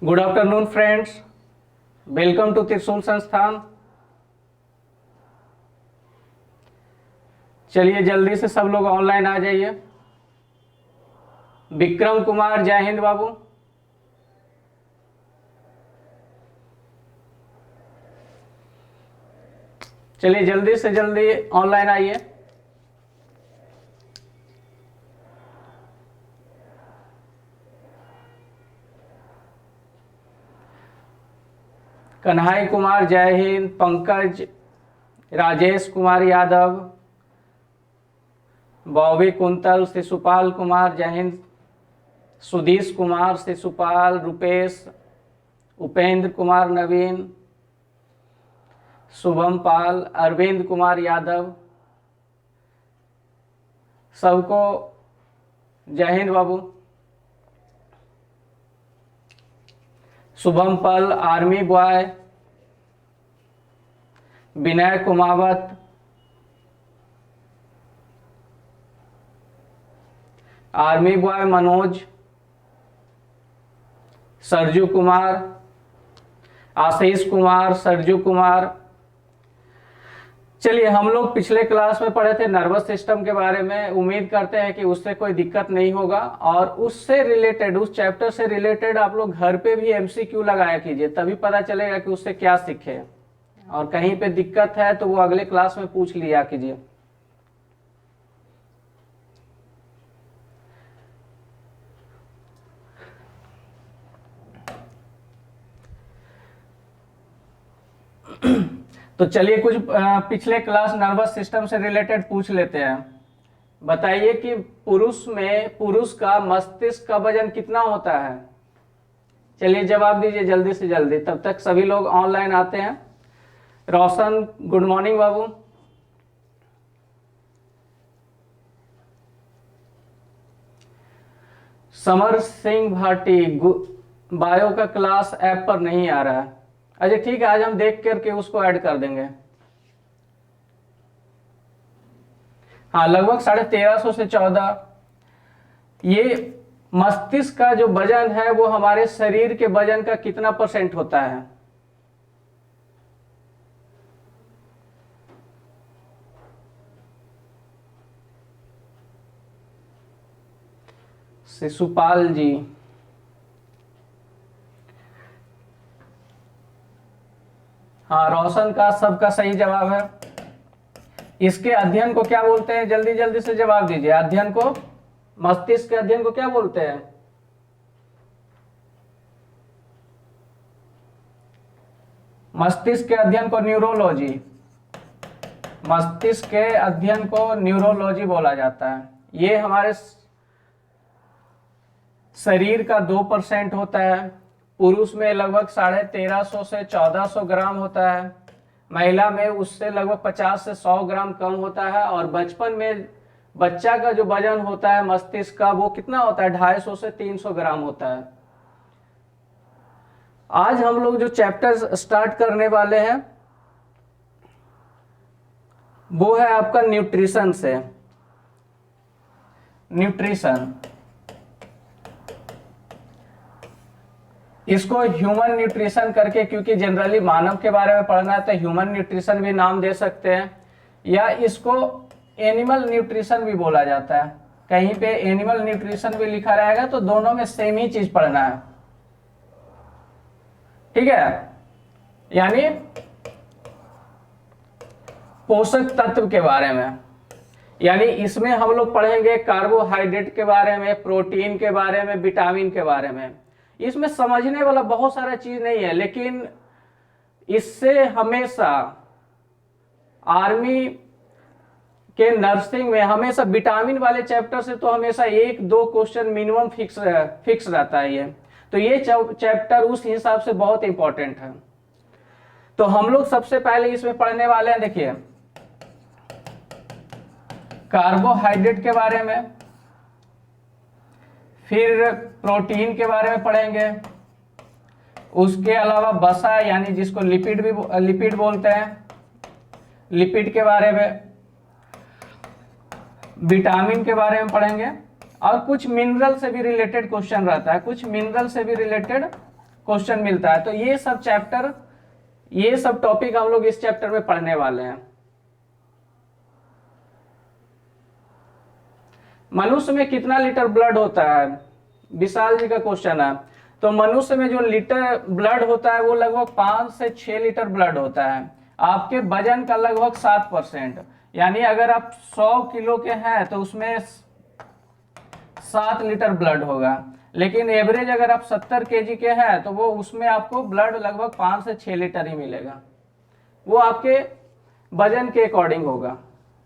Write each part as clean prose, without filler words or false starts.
Good afternoon friends, welcome to Trishul Sansthan. चलिए जल्दी से सब लोग ऑनलाइन आ जाइए। विक्रम कुमार, जय हिंद बाबू। चलिए जल्दी से जल्दी ऑनलाइन आइए। कन्हई कुमार, जय हिंद। पंकज, राजेश कुमार यादव, बॉबी कुंतल, शिशुपाल कुमार, जय हिंद। सुधीश कुमार, शिशुपाल, रुपेश, उपेंद्र कुमार, नवीन, शुभम पाल, अरविंद कुमार यादव, सबको जय हिंद बाबू। शुभम पाल, आर्मी बॉय, विनय कुमावत, आर्मी बॉय मनोज, सरजू कुमार, आशीष कुमार, सरजू कुमार। चलिए, हम लोग पिछले क्लास में पढ़े थे नर्वस सिस्टम के बारे में। उम्मीद करते हैं कि उससे कोई दिक्कत नहीं होगा और उससे रिलेटेड, उस चैप्टर से रिलेटेड आप लोग घर पे भी एमसीक्यू लगाया कीजिए, तभी पता चलेगा कि उससे क्या सीखे। और कहीं पे दिक्कत है तो वो अगले क्लास में पूछ लिया कीजिए। तो चलिए कुछ पिछले क्लास नर्वस सिस्टम से रिलेटेड पूछ लेते हैं। बताइए कि पुरुष का मस्तिष्क का वजन कितना होता है? चलिए जवाब दीजिए जल्दी से जल्दी, तब तक सभी लोग ऑनलाइन आते हैं। रोशन, गुड मॉर्निंग बाबू। समर सिंह भाटी, बायो का क्लास ऐप पर नहीं आ रहा है। अच्छा ठीक है, आज हम देख करके उसको ऐड कर देंगे। हाँ, लगभग 1350 से 14। ये मस्तिष्क का जो वजन है वो हमारे शरीर के वजन का कितना % होता है? शिशुपाल जी, हाँ रोशन का सबका सही जवाब है। इसके अध्ययन को क्या बोलते हैं? जल्दी जल्दी से जवाब दीजिए। अध्ययन को, मस्तिष्क के अध्ययन को क्या बोलते हैं? मस्तिष्क के अध्ययन को न्यूरोलॉजी, मस्तिष्क के अध्ययन को न्यूरोलॉजी बोला जाता है। ये हमारे शरीर का 2% होता है। पुरुष में लगभग 1350 से 1400 ग्राम होता है। महिला में उससे लगभग 50 से 100 ग्राम कम होता है। और बचपन में बच्चा का जो वजन होता है मस्तिष्क का, वो कितना होता है? 250 से 300 ग्राम होता है। आज हम लोग जो चैप्टर स्टार्ट करने वाले हैं वो है आपका न्यूट्रिशन से। न्यूट्रिशन, इसको ह्यूमन न्यूट्रिशन करके, क्योंकि जनरली मानव के बारे में पढ़ना है तो ह्यूमन न्यूट्रिशन भी नाम दे सकते हैं, या इसको एनिमल न्यूट्रिशन भी बोला जाता है। कहीं पे एनिमल न्यूट्रिशन भी लिखा रहेगा तो दोनों में सेम ही चीज पढ़ना है, ठीक है? यानी पोषक तत्व के बारे में। यानी इसमें हम लोग पढ़ेंगे कार्बोहाइड्रेट के बारे में, प्रोटीन के बारे में, विटामिन के बारे में। इसमें समझने वाला बहुत सारा चीज नहीं है, लेकिन इससे हमेशा आर्मी के नर्सिंग में हमेशा विटामिन वाले चैप्टर से तो हमेशा 1-2 क्वेश्चन मिनिमम फिक्स रहता है ये। तो ये चैप्टर उस हिसाब से बहुत इंपॉर्टेंट है। तो हम लोग सबसे पहले इसमें पढ़ने वाले हैं, देखिए, कार्बोहाइड्रेट के बारे में, फिर प्रोटीन के बारे में पढ़ेंगे, उसके अलावा वसा यानी जिसको लिपिड बोलते हैं, लिपिड के बारे में, विटामिन के बारे में पढ़ेंगे। और कुछ मिनरल से भी रिलेटेड क्वेश्चन रहता है, कुछ मिनरल से भी रिलेटेड क्वेश्चन मिलता है। तो ये सब चैप्टर, ये सब टॉपिक हम लोग इस चैप्टर में पढ़ने वाले हैं। मनुष्य में कितना लीटर ब्लड होता है, विशाल जी का क्वेश्चन है। तो मनुष्य में जो लीटर ब्लड होता है वो लगभग 5 से 6 लीटर ब्लड होता है। आपके वजन का लगभग 7%, यानी अगर आप 100 किलो के हैं तो उसमें 7 लीटर ब्लड होगा। लेकिन एवरेज अगर आप 70 केजी के हैं तो वो उसमें आपको ब्लड लगभग 5 से 6 लीटर ही मिलेगा। वो आपके वजन के अकॉर्डिंग होगा,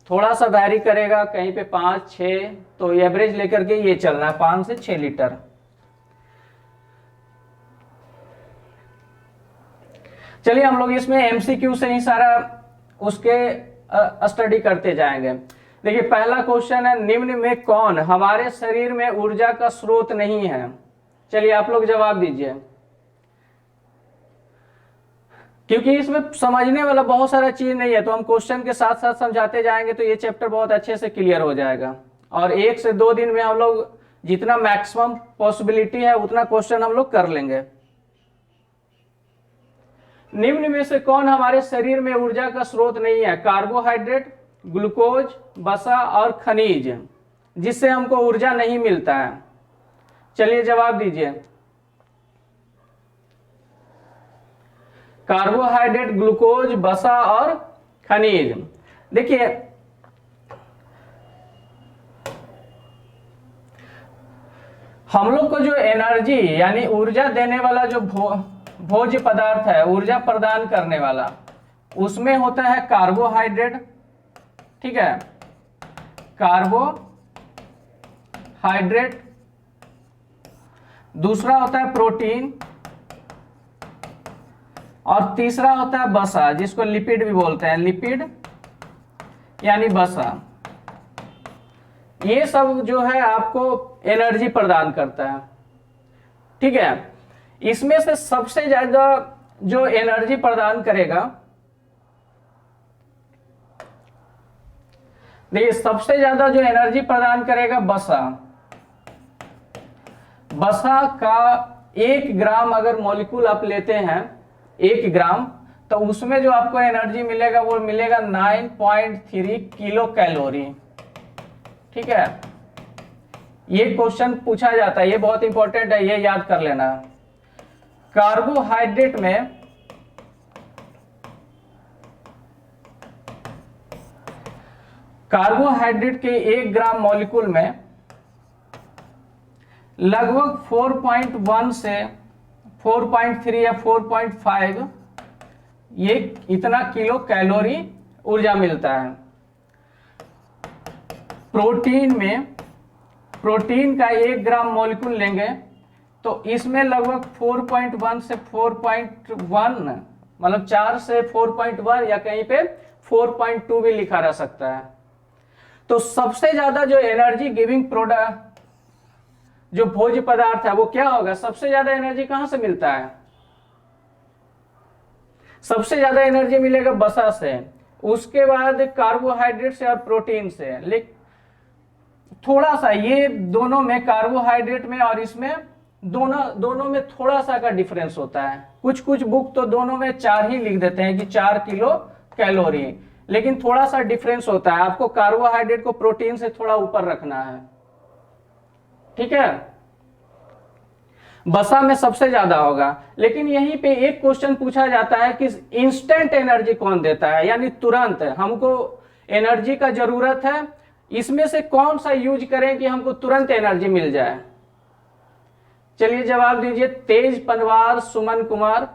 थोड़ा सा वैरी करेगा, कहीं पे 5, 6, तो एवरेज लेकर के ये चलना है 5 से 6 लीटर। चलिए हम लोग इसमें एमसीक्यू से ही सारा उसके स्टडी करते जाएंगे। देखिए पहला क्वेश्चन है, निम्न में कौन हमारे शरीर में ऊर्जा का स्रोत नहीं है? चलिए आप लोग जवाब दीजिए, क्योंकि इसमें समझने वाला बहुत सारा चीज नहीं है, तो हम क्वेश्चन के साथ साथ समझाते जाएंगे तो ये चैप्टर बहुत अच्छे से क्लियर हो जाएगा। और 1 से 2 दिन में हम लोग जितना मैक्सिमम पॉसिबिलिटी है उतना क्वेश्चन हम लोग कर लेंगे। निम्न में से कौन हमारे शरीर में ऊर्जा का स्रोत नहीं है? कार्बोहाइड्रेट, ग्लूकोज, वसा और खनिज, जिससे हमको ऊर्जा नहीं मिलता है। चलिए जवाब दीजिए। कार्बोहाइड्रेट, ग्लूकोज, वसा और खनिज। देखिए हम लोग को जो एनर्जी यानी ऊर्जा देने वाला जो भोज्य पदार्थ है, ऊर्जा प्रदान करने वाला, उसमें होता है कार्बोहाइड्रेट, ठीक है, कार्बोहाइड्रेट। दूसरा होता है प्रोटीन और तीसरा होता है वसा, जिसको लिपिड भी बोलते हैं, लिपिड यानी वसा। ये सब जो है आपको एनर्जी प्रदान करता है, ठीक है। इसमें से सबसे ज्यादा जो एनर्जी प्रदान करेगा, देखिए सबसे ज्यादा जो एनर्जी प्रदान करेगा वसा। वसा का 1 ग्राम अगर मॉलिक्यूल आप लेते हैं, 1 ग्राम, तो उसमें जो आपको एनर्जी मिलेगा वो मिलेगा 9.3 किलो कैलोरी, ठीक है। ये क्वेश्चन पूछा जाता है, ये बहुत इंपॉर्टेंट है, ये याद कर लेना। कार्बोहाइड्रेट में कार्बोहाइड्रेट के 1 ग्राम मॉलिक्यूल में लगभग 4.1 से 4.3 या 4.5 ये इतना किलो कैलोरी ऊर्जा मिलता है। प्रोटीन में, प्रोटीन का 1 ग्राम मॉलिक्यूल लेंगे तो इसमें लगभग 4.1 से 4.1, मतलब 4 से 4.1 या कहीं पे 4.2 भी लिखा रह सकता है। तो सबसे ज्यादा जो एनर्जी गिविंग प्रोडक्ट, जो भोज्य पदार्थ है, वो क्या होगा? सबसे ज्यादा एनर्जी कहां से मिलता है? सबसे ज्यादा एनर्जी मिलेगा वसा से, उसके बाद कार्बोहाइड्रेट से और प्रोटीन से। लेकिन थोड़ा सा ये दोनों में, कार्बोहाइड्रेट में और इसमें दोनों में थोड़ा सा का डिफरेंस होता है। कुछ कुछ बुक तो दोनों में 4 ही लिख देते हैं कि 4 किलो कैलोरी, लेकिन थोड़ा सा डिफरेंस होता है। आपको कार्बोहाइड्रेट को प्रोटीन से थोड़ा ऊपर रखना है, ठीक है। वसा में सबसे ज्यादा होगा। लेकिन यहीं पे एक क्वेश्चन पूछा जाता है कि इंस्टेंट एनर्जी कौन देता है, यानी तुरंत हमको एनर्जी का जरूरत है, इसमें से कौन सा यूज करें कि हमको तुरंत एनर्जी मिल जाए? चलिए जवाब दीजिए। तेज पनवार, सुमन कुमार।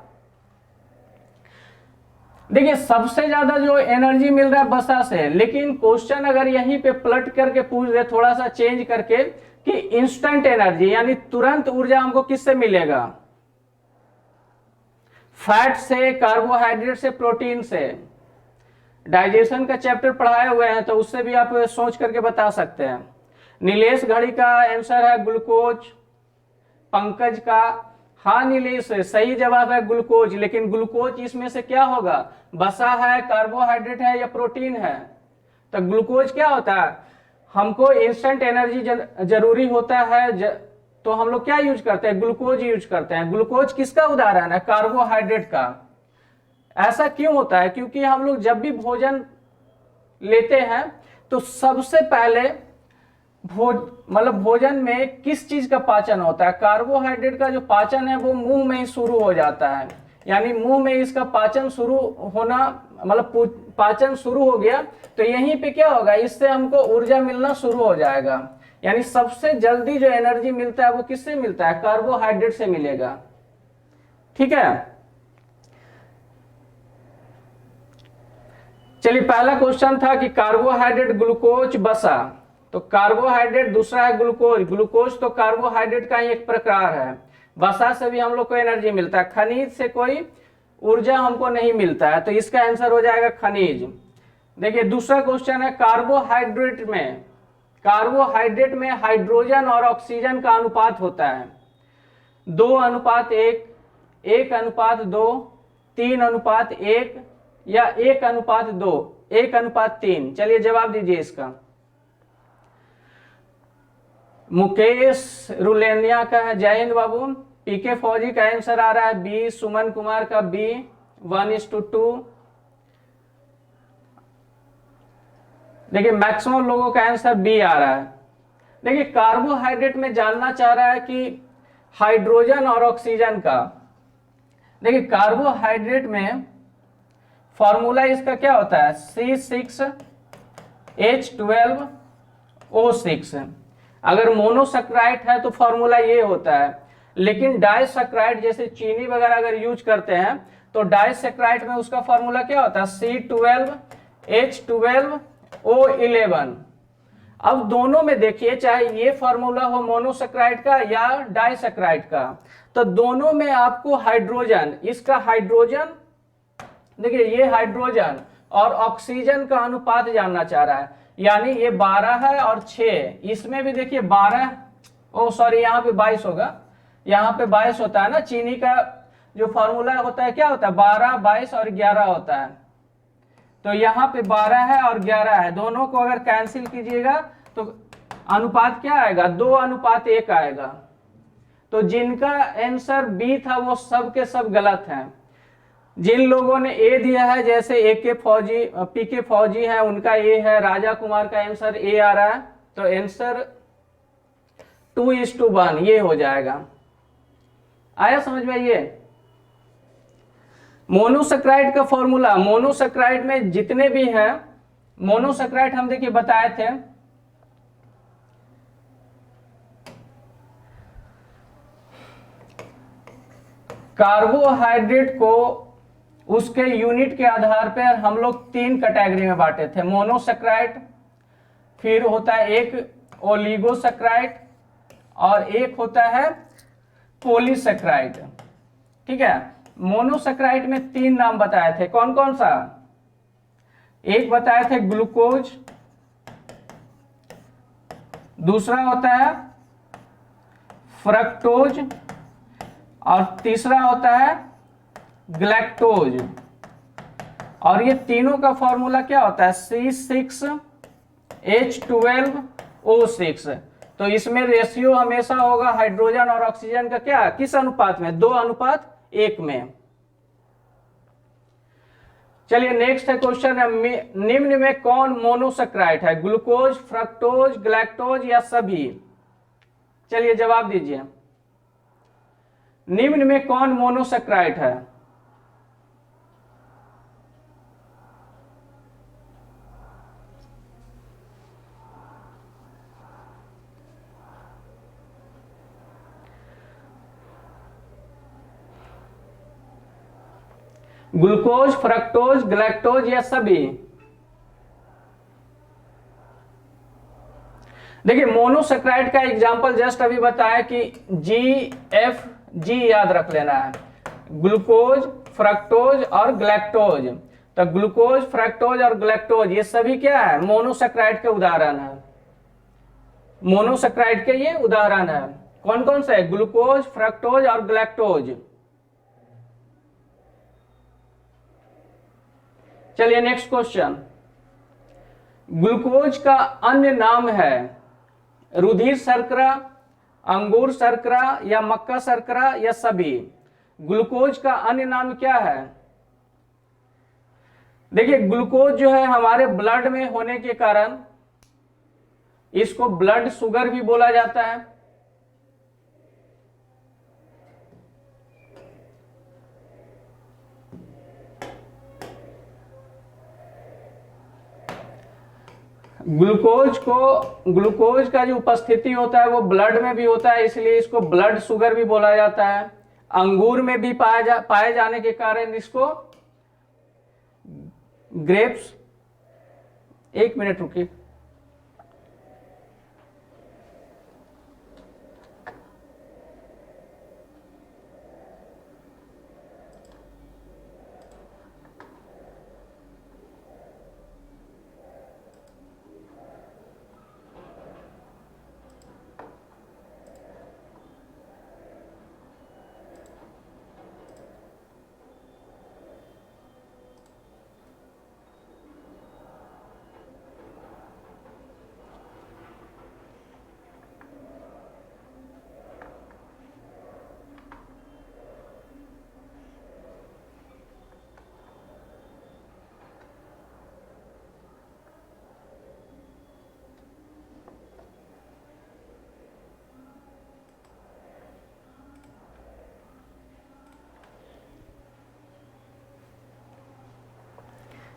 देखिए सबसे ज्यादा जो एनर्जी मिल रहा है वसा से, लेकिन क्वेश्चन अगर यहीं पे पलट करके पूछ दे, थोड़ा सा चेंज करके, कि इंस्टेंट एनर्जी यानी तुरंत ऊर्जा हमको किससे मिलेगा? फैट से, कार्बोहाइड्रेट से, प्रोटीन से। डाइजेशन का चैप्टर पढ़ाए हुए हैं तो उससे भी आप सोच करके बता सकते हैं। नीलेश घड़ी का आंसर है ग्लूकोज। पंकज का, हाँ नीलेश सही जवाब है ग्लूकोज। लेकिन ग्लूकोज इसमें से क्या होगा? वसा है, कार्बोहाइड्रेट है या प्रोटीन है? तो ग्लूकोज क्या होता है? हमको इंस्टेंट एनर्जी जरूरी होता है तो हम लोग क्या यूज करते हैं, ग्लूकोज यूज करते हैं। ग्लूकोज किसका उदाहरण है, कार्बोहाइड्रेट का। ऐसा क्यों होता है, क्योंकि हम लोग जब भी भोजन लेते हैं तो सबसे पहले भोजन में किस चीज का पाचन होता है, कार्बोहाइड्रेट का जो पाचन है वो मुंह में ही शुरू हो जाता है। यानी मुंह में इसका पाचन शुरू होना, पाचन शुरू हो गया तो यहीं पे क्या होगा, इससे हमको ऊर्जा मिलना शुरू हो जाएगा। यानी सबसे जल्दी जो एनर्जी मिलता है वो किससे मिलता है, कार्बोहाइड्रेट से मिलेगा। ठीक है, चलिए पहला क्वेश्चन था कि कार्बोहाइड्रेट, ग्लूकोज, वसा। तो कार्बोहाइड्रेट, दूसरा है ग्लूकोज। ग्लूकोज तो कार्बोहाइड्रेट का ही एक प्रकार है। वसा से भी हम लोग को एनर्जी मिलता है, खनिज से कोई ऊर्जा हमको नहीं मिलता है, तो इसका आंसर हो जाएगा खनिज। देखिए दूसरा क्वेश्चन है, कार्बोहाइड्रेट में हाइड्रोजन और ऑक्सीजन का अनुपात होता है 2:1, 1:2, 3:1 या 1:2, 1:3। चलिए जवाब दीजिए इसका। मुकेश रुलेनिया का है, जय हिंद बाबू। पीके फौजी का आंसर आ रहा है बी। सुमन कुमार का बी, 1:2। देखिए मैक्सिमम लोगों का आंसर बी आ रहा है। देखिए कार्बोहाइड्रेट में जानना चाह रहा है कि हाइड्रोजन और ऑक्सीजन का। देखिए कार्बोहाइड्रेट में फॉर्मूला इसका क्या होता है, C6H12O6। अगर मोनोसैकराइड है तो फॉर्मूला ये होता है, लेकिन डाइसैकराइड जैसे चीनी वगैरह अगर यूज करते हैं तो डाइसैकराइड में उसका फॉर्मूला क्या होता है, C12H12O11। अब दोनों में देखिए, चाहे ये फॉर्मूला हो मोनोसैकराइड का या डाइसैकराइड का, तो दोनों में आपको हाइड्रोजन, इसका हाइड्रोजन, देखिए ये हाइड्रोजन और ऑक्सीजन का अनुपात जानना चाह रहा है। यानी ये 12 है और 6, इसमें भी देखिए 12, यहाँ पे 22 होगा, यहाँ पे 22 होता है ना। चीनी का जो फॉर्मूला होता है क्या होता है, 12, 22 और 11 होता है। तो यहाँ पे 12 है और 11 है, दोनों को अगर कैंसिल कीजिएगा तो अनुपात क्या आएगा, 2:1 आएगा। तो जिनका आंसर बी था वो सब के सब गलत हैं। जिन लोगों ने ए दिया है, जैसे पीके फौजी है, उनका ए है। राजा कुमार का आंसर ए आ रहा है, तो आंसर 2:1 ये हो जाएगा। आया समझ में ये। मोनोसैकराइड का फॉर्मूला, मोनोसैकराइड में जितने भी हैं, मोनोसैकराइड हम देखिए बताए थे, कार्बोहाइड्रेट को उसके यूनिट के आधार पर हम लोग 3 कैटेगरी में बांटे थे, मोनोसैकराइड, फिर होता है एक ओलिगोसैकराइड और एक होता है पॉलीसैकराइड। ठीक है, मोनोसैकराइड में 3 नाम बताए थे, कौन कौन सा, एक बताए थे ग्लूकोज, दूसरा होता है फ्रक्टोज और तीसरा होता है ग्लैक्टोज। और ये तीनों का फॉर्मूला क्या होता है, C6H12O6। तो इसमें रेशियो हमेशा होगा हाइड्रोजन और ऑक्सीजन का क्या, किस अनुपात में, 2:1 में। चलिए नेक्स्ट है क्वेश्चन है, निम्न में कौन मोनोसैकराइड है, ग्लूकोज, फ्रक्टोज, ग्लैक्टोज या सभी। चलिए जवाब दीजिए, निम्न में कौन मोनोसैकराइड है। ग्लूकोज, फ्रक्टोज, ग्लैक्टोज या सभी। देखिए मोनोसैकराइड का एग्जांपल जस्ट अभी बताया कि GFG याद रख लेना है, ग्लूकोज, फ्रक्टोज और ग्लैक्टोज। तो ग्लूकोज, फ्रक्टोज और ग्लैक्टोज ये सभी क्या है, मोनोसैकराइड के उदाहरण है। मोनोसैकराइड के ये उदाहरण है, कौन कौन से, ग्लूकोज, फ्रक्टोज और ग्लैक्टोज। चलिए नेक्स्ट क्वेश्चन, ग्लूकोज का अन्य नाम है रुधिर शर्करा, अंगूर शर्करा या मक्का शर्करा या सभी? ग्लूकोज का अन्य नाम क्या है? देखिए ग्लूकोज जो है हमारे ब्लड में होने के कारण इसको ब्लड शुगर भी बोला जाता है। ग्लूकोज का जो उपस्थिति होता है वो ब्लड में भी होता है, इसलिए इसको ब्लड शुगर भी बोला जाता है। अंगूर में भी पाए जाने के कारण इसको ग्रेप्स, एक मिनट रुकिए।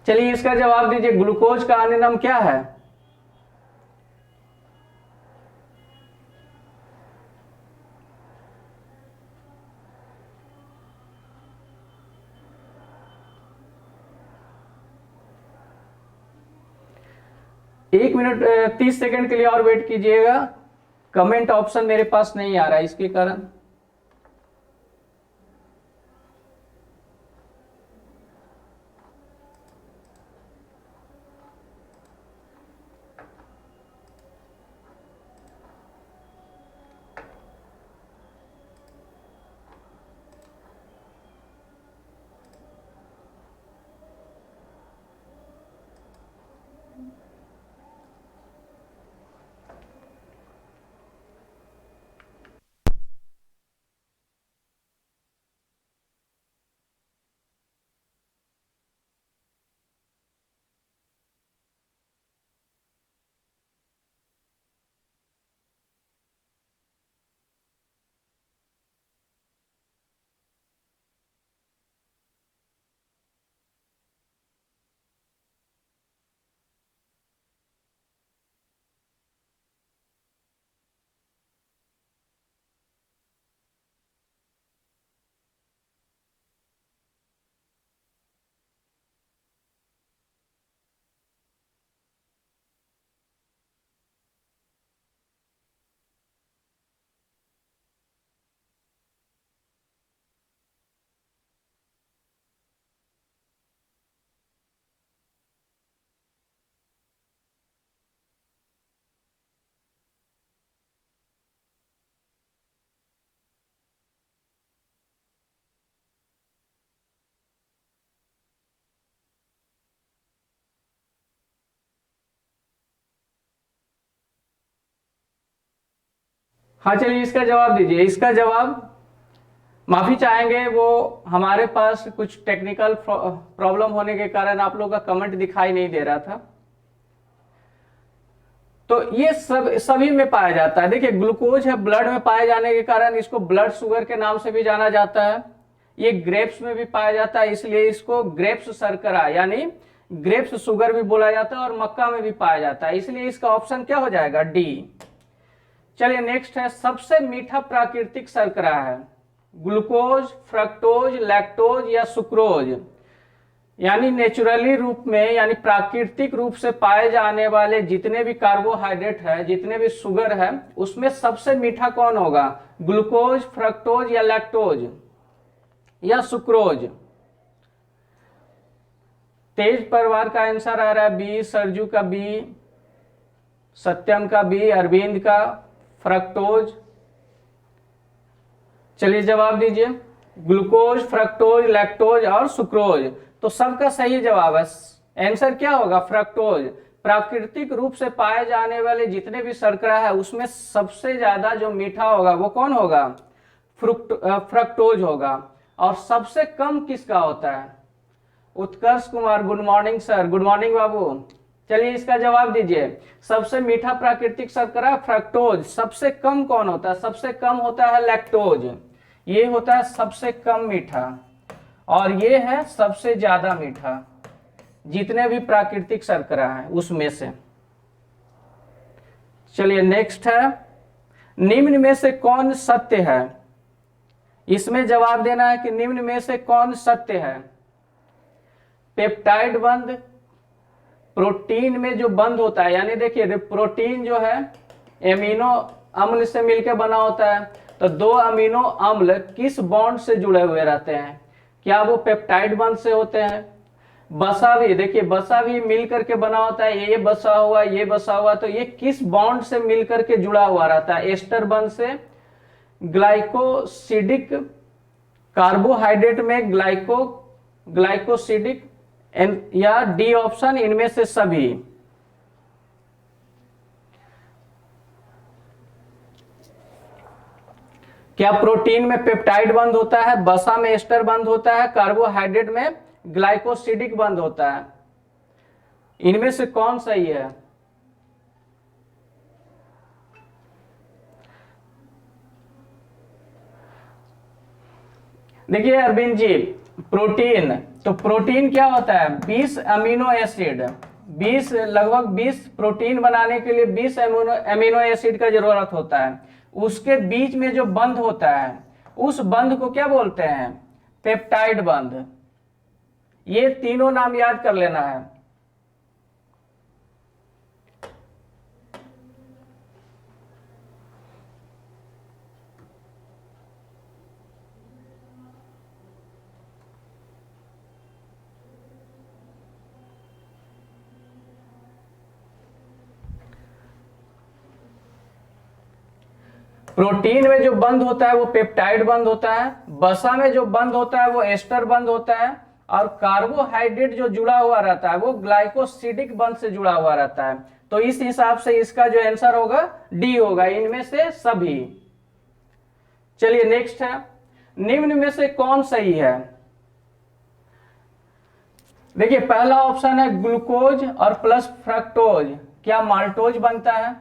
चलिए इसका जवाब दीजिए, ग्लूकोज का अन्य नाम क्या है? एक मिनट 30 सेकंड के लिए और वेट कीजिएगा, कमेंट ऑप्शन मेरे पास नहीं आ रहा है इसके कारण। हाँ चलिए इसका जवाब दीजिए। इसका जवाब, माफी चाहेंगे, वो हमारे पास कुछ टेक्निकल प्रॉब्लम होने के कारण आप लोगों का कमेंट दिखाई नहीं दे रहा था। तो ये सभी में पाया जाता है। देखिए ग्लूकोज है, ब्लड में पाए जाने के कारण इसको ब्लड शुगर के नाम से भी जाना जाता है। ये ग्रेप्स में भी पाया जाता है, इसलिए इसको ग्रेप्स शर्करा यानी ग्रेप्स शुगर भी बोला जाता है, और मक्का में भी पाया जाता है, इसलिए इसका ऑप्शन क्या हो जाएगा? डी। चलिए नेक्स्ट है, सबसे मीठा प्राकृतिक शर्करा है ग्लूकोज, फ्रक्टोज, लैक्टोज या सुक्रोज? यानी नेचुरली रूप में यानी प्राकृतिक रूप से पाए जाने वाले जितने भी कार्बोहाइड्रेट है, जितने भी शुगर है, उसमें सबसे मीठा कौन होगा? ग्लूकोज, फ्रक्टोज या लैक्टोज या सुक्रोज? तेज परिवार का आंसर आ रहा है बी, सरजू का बी, सत्यम का बी, अरविंद का फ्रक्टोज। चलिए जवाब दीजिए, ग्लूकोज, फ्रक्टोज, लैक्टोज और सुक्रोज। तो सबका सही जवाब है, आंसर क्या होगा? फ्रक्टोज। प्राकृतिक रूप से पाए जाने वाले जितने भी शर्करा है उसमें सबसे ज्यादा जो मीठा होगा वो कौन होगा? फ्रक्टोज होगा। और सबसे कम किसका होता है? Utkarsh Kumar, good morning sir. Good morning बाबू। चलिए इसका जवाब दीजिए। सबसे मीठा प्राकृतिक शर्करा फ्रक्टोज। सबसे कम कौन होता है? सबसे कम होता है लैक्टोज। ये होता है सबसे कम मीठा और ये है सबसे ज्यादा मीठा जितने भी प्राकृतिक शर्करा है उसमें से। चलिए नेक्स्ट है, निम्न में से कौन सत्य है? इसमें जवाब देना है कि निम्न में से कौन सत्य है। पेप्टाइड बंध प्रोटीन में जो बंध होता है, यानी देखिए प्रोटीन जो है एमिनो अम्ल से मिलकर बना होता है, तो दो अमीनो अम्ल किस बॉन्ड से जुड़े हुए रहते हैं? क्या वो पेप्टाइड बंध से होते हैं? बसा भी, देखिए बसा भी मिल करके बना होता है, ये बसा हुआ ये बसा हुआ, तो ये किस बॉन्ड से मिल करके जुड़ा हुआ रहता है? एस्टर बंध से। ग्लाइकोसिडिक कार्बोहाइड्रेट में ग्लाइकोसिडिक या डी ऑप्शन, इनमें से सभी। क्या प्रोटीन में पेप्टाइड बंध होता है, बसा में एस्टर बंध होता है, कार्बोहाइड्रेट में ग्लाइकोसिडिक बंध होता है? इनमें से कौन सही है? देखिए अरविंद जी, प्रोटीन, तो प्रोटीन क्या होता है? 20 अमीनो एसिड, 20 लगभग 20 प्रोटीन बनाने के लिए 20 अमीनो एसिड का जरूरत होता है। उसके बीच में जो बंध होता है उस बंध को क्या बोलते हैं? पेप्टाइड बंध। ये तीनों नाम याद कर लेना है। प्रोटीन में जो बंध होता है वो पेप्टाइड बंध होता है, बसा में जो बंध होता है वो एस्टर बंध होता है, और कार्बोहाइड्रेट जो जुड़ा हुआ रहता है वो ग्लाइकोसिडिक बंध से जुड़ा हुआ रहता है। तो इस हिसाब से इसका जो आंसर होगा डी होगा, इनमें से सभी। चलिए नेक्स्ट है, निम्न में से कौन सही है? देखिए पहला ऑप्शन है ग्लूकोज और प्लस फ्रक्टोज, क्या माल्टोज बनता है?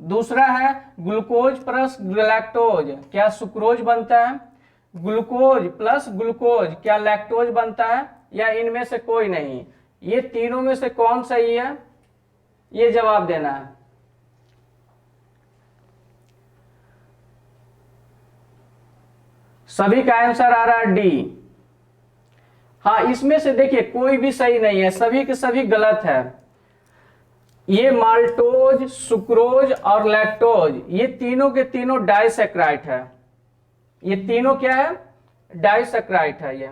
दूसरा है ग्लूकोज प्लस लैक्टोज, क्या सुक्रोज बनता है? ग्लूकोज प्लस ग्लूकोज, क्या लैक्टोज बनता है? या इनमें से कोई नहीं? ये तीनों में से कौन सही है, ये जवाब देना है। सभी का आंसर आ रहा है डी। हाँ, इसमें से देखिए कोई भी सही नहीं है, सभी के सभी गलत है। ये माल्टोज, सुक्रोज और लैक्टोज, ये तीनों के तीनों डाइसैक्राइड है। ये तीनों क्या है? डाइसैक्राइड है ये।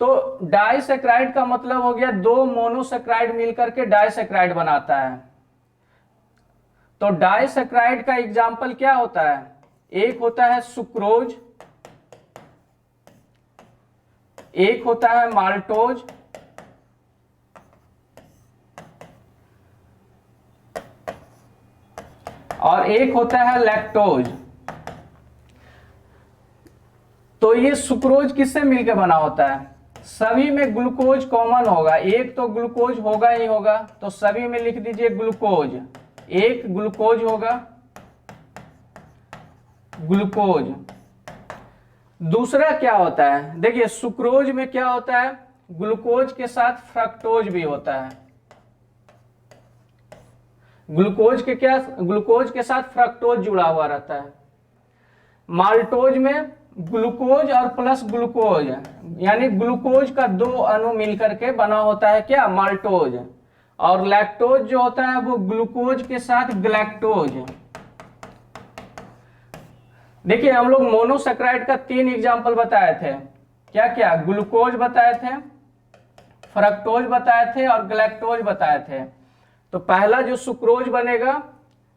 तो डाइसैक्राइड का मतलब हो गया दो मोनोसैक्राइड मिलकर के डाइसैक्राइड बनाता है। तो डाइसैक्राइड का एग्जाम्पल क्या होता है? एक होता है सुक्रोज, एक होता है माल्टोज, और एक होता है लैक्टोज। तो ये सुक्रोज किससे मिलकर बना होता है? सभी में ग्लूकोज कॉमन होगा, एक तो ग्लूकोज होगा ही होगा, तो सभी में लिख दीजिए ग्लूकोज। एक ग्लूकोज होगा, ग्लूकोज। दूसरा क्या होता है? देखिए सुक्रोज में क्या होता है? ग्लूकोज के साथ फ्रक्टोज भी होता है। ग्लूकोज के साथ फ्रक्टोज जुड़ा हुआ रहता है। माल्टोज में ग्लूकोज और प्लस ग्लूकोज, यानी ग्लूकोज का दो अणु मिलकर के बना होता है क्या? माल्टोज। और लैक्टोज जो होता है वो ग्लूकोज के साथ ग्लैक्टोज। देखिए हम लोग मोनोसैक्राइड का 3 एग्जाम्पल बताए थे, क्या क्या? ग्लूकोज बताए थे, फ्रक्टोज बताए थे और ग्लैक्टोज बताए थे। तो पहला जो सुक्रोज बनेगा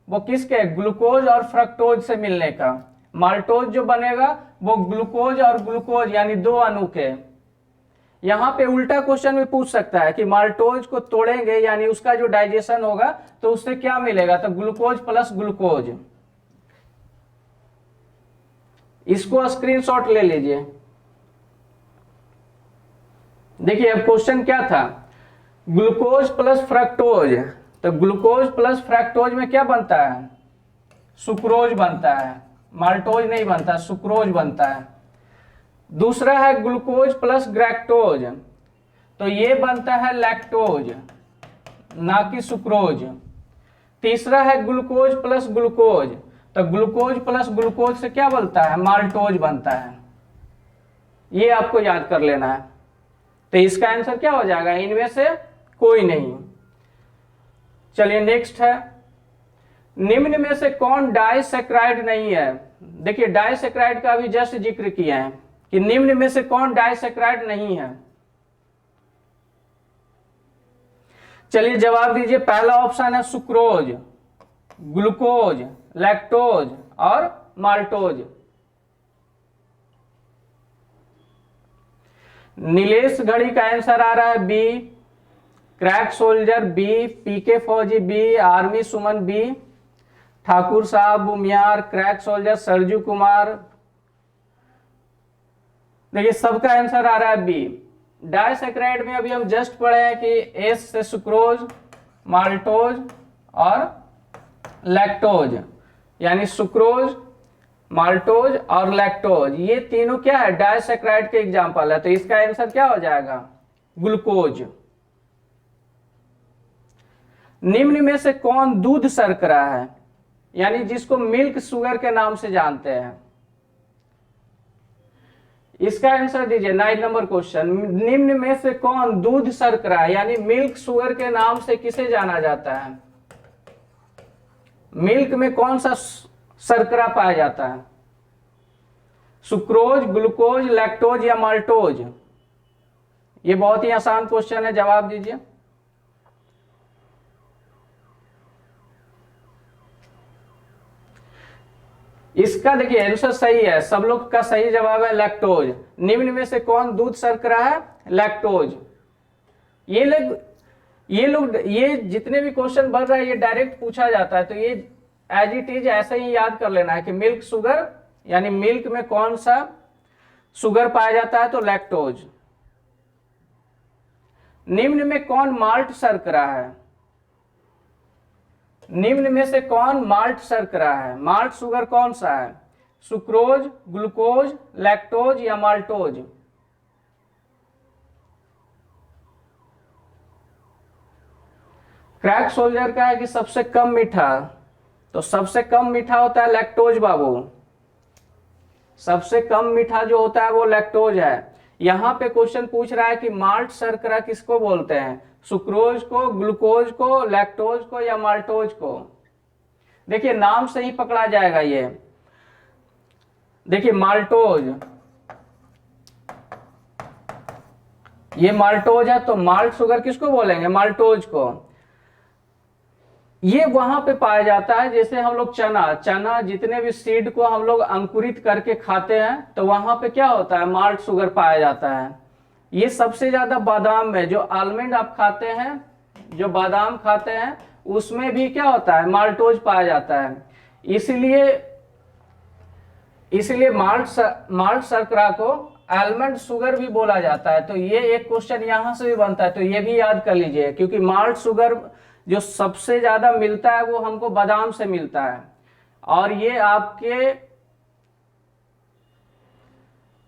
वो किसके? ग्लूकोज और फ्रक्टोज से मिलने का। माल्टोज जो बनेगा वो ग्लूकोज और ग्लूकोज यानी दो अणु के। यहाँ पे उल्टा क्वेश्चन भी पूछ सकता है कि माल्टोज को तोड़ेंगे यानी उसका जो डाइजेशन होगा तो उससे क्या मिलेगा, तो ग्लूकोज प्लस ग्लूकोज। इसको स्क्रीनशॉट ले लीजिए। देखिए अब क्वेश्चन क्या था, ग्लूकोज प्लस फ्रक्टोज, तो ग्लूकोज प्लस फ्रक्टोज में क्या बनता है, सुक्रोज बनता है, माल्टोज नहीं बनता, सुक्रोज बनता है। दूसरा है ग्लूकोज प्लस ग्रैक्टोज, तो ये बनता है लैक्टोज ना कि सुक्रोज। तीसरा है ग्लूकोज प्लस ग्लूकोज, तो ग्लूकोज प्लस ग्लूकोज से क्या बनता है, माल्टोज बनता है। ये आपको याद कर लेना है। तो इसका आंसर क्या हो जाएगा, इनमें से कोई नहीं। चलिए नेक्स्ट है, निम्न में से कौन डाइसैकराइड नहीं है। देखिए डाइसैकराइड का भी जस्ट जिक्र किया है कि निम्न में से कौन डाइसैकराइड नहीं है। चलिए जवाब दीजिए। पहला ऑप्शन है सुक्रोज, ग्लूकोज, लैक्टोज और माल्टोज। नीलेश घड़ी का आंसर आ रहा है बी, क्रैक सोल्जर बी, पीके फौजी बी, आर्मी सुमन बी, ठाकुर साहब बुमियार, क्रैक सोल्जर सरजू कुमार। देखिए सबका आंसर आ रहा है बी। डाइसैकराइड में अभी हम जस्ट पढ़े हैं कि एस से सुक्रोज, माल्टोज और लैक्टोज, यानी सुक्रोज, माल्टोज और लैक्टोज, ये तीनों क्या है, डाइसैकराइड के एग्जांपल है। तो इसका आंसर क्या हो जाएगा, ग्लूकोज। निम्न में से कौन दूध शर्करा है, यानी जिसको मिल्क शुगर के नाम से जानते हैं। इसका आंसर दीजिए। 9 नंबर क्वेश्चन, निम्न में से कौन दूध शर्करा है, यानी मिल्क शुगर के नाम से किसे जाना जाता है। मिल्क में कौन सा शर्करा पाया जाता है, सुक्रोज, ग्लूकोज, लैक्टोज या माल्टोज। ये बहुत ही आसान क्वेश्चन है, जवाब दीजिए। इसका देखिए आंसर सही है, सब लोग का सही जवाब है लैक्टोज। निम्न में से कौन दूध शर्करा है, लैक्टोज। ये जितने भी क्वेश्चन बन रहा है ये डायरेक्ट पूछा जाता है, तो ये एज इट इज ऐसे ही याद कर लेना है कि मिल्क शुगर, यानी मिल्क में कौन सा शुगर पाया जाता है, तो लैक्टोज। निम्न में कौन माल्ट शर्करा है, निम्न में से कौन माल्ट शर्करा है, माल्ट शुगर कौन सा है, सुक्रोज, ग्लूकोज, लैक्टोज या माल्टोज। क्रैक सोल्जर का है कि सबसे कम मीठा, तो सबसे कम मीठा होता है लैक्टोज बाबू, सबसे कम मीठा जो होता है वो लैक्टोज है। यहां पे क्वेश्चन पूछ रहा है कि माल्ट शर्करा किसको बोलते हैं, सुक्रोज को, ग्लूकोज को, लैक्टोज को या माल्टोज को। देखिए नाम से ही पकड़ा जाएगा ये। देखिए माल्टोज, ये माल्टोज है, तो माल्ट शुगर किसको बोलेंगे, माल्टोज को। ये वहां पे पाया जाता है जैसे हम लोग चना जितने भी सीड को हम लोग अंकुरित करके खाते हैं, तो वहां पे क्या होता है, माल्ट शुगर पाया जाता है। ये सबसे ज्यादा बादाम में, जो आलमंड आप खाते हैं, जो बादाम खाते हैं, उसमें भी क्या होता है, माल्टोज पाया जाता है। इसलिए माल्ट शर्करा को आलमंड शुगर भी बोला जाता है। तो ये एक क्वेश्चन यहां से भी बनता है, तो ये भी याद कर लीजिए, क्योंकि माल्ट शुगर जो सबसे ज्यादा मिलता है वो हमको बादाम से मिलता है। और ये आपके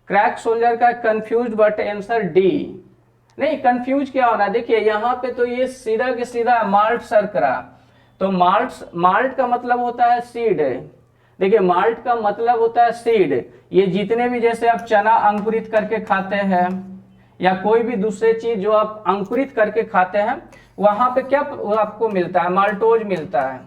क्रैक सोल्जर का कंफ्यूज, बट आंसर डी। नहीं कंफ्यूज क्या होना, देखिए यहाँ पे तो ये सीधा के सीधा माल्ट शर्करा, तो माल्ट का मतलब होता है सीड। देखिए माल्ट का मतलब होता है सीड। ये जितने भी, जैसे आप चना अंकुरित करके खाते हैं या कोई भी दूसरे चीज जो आप अंकुरित करके खाते हैं, वहां पे क्या आपको मिलता है, माल्टोज मिलता है।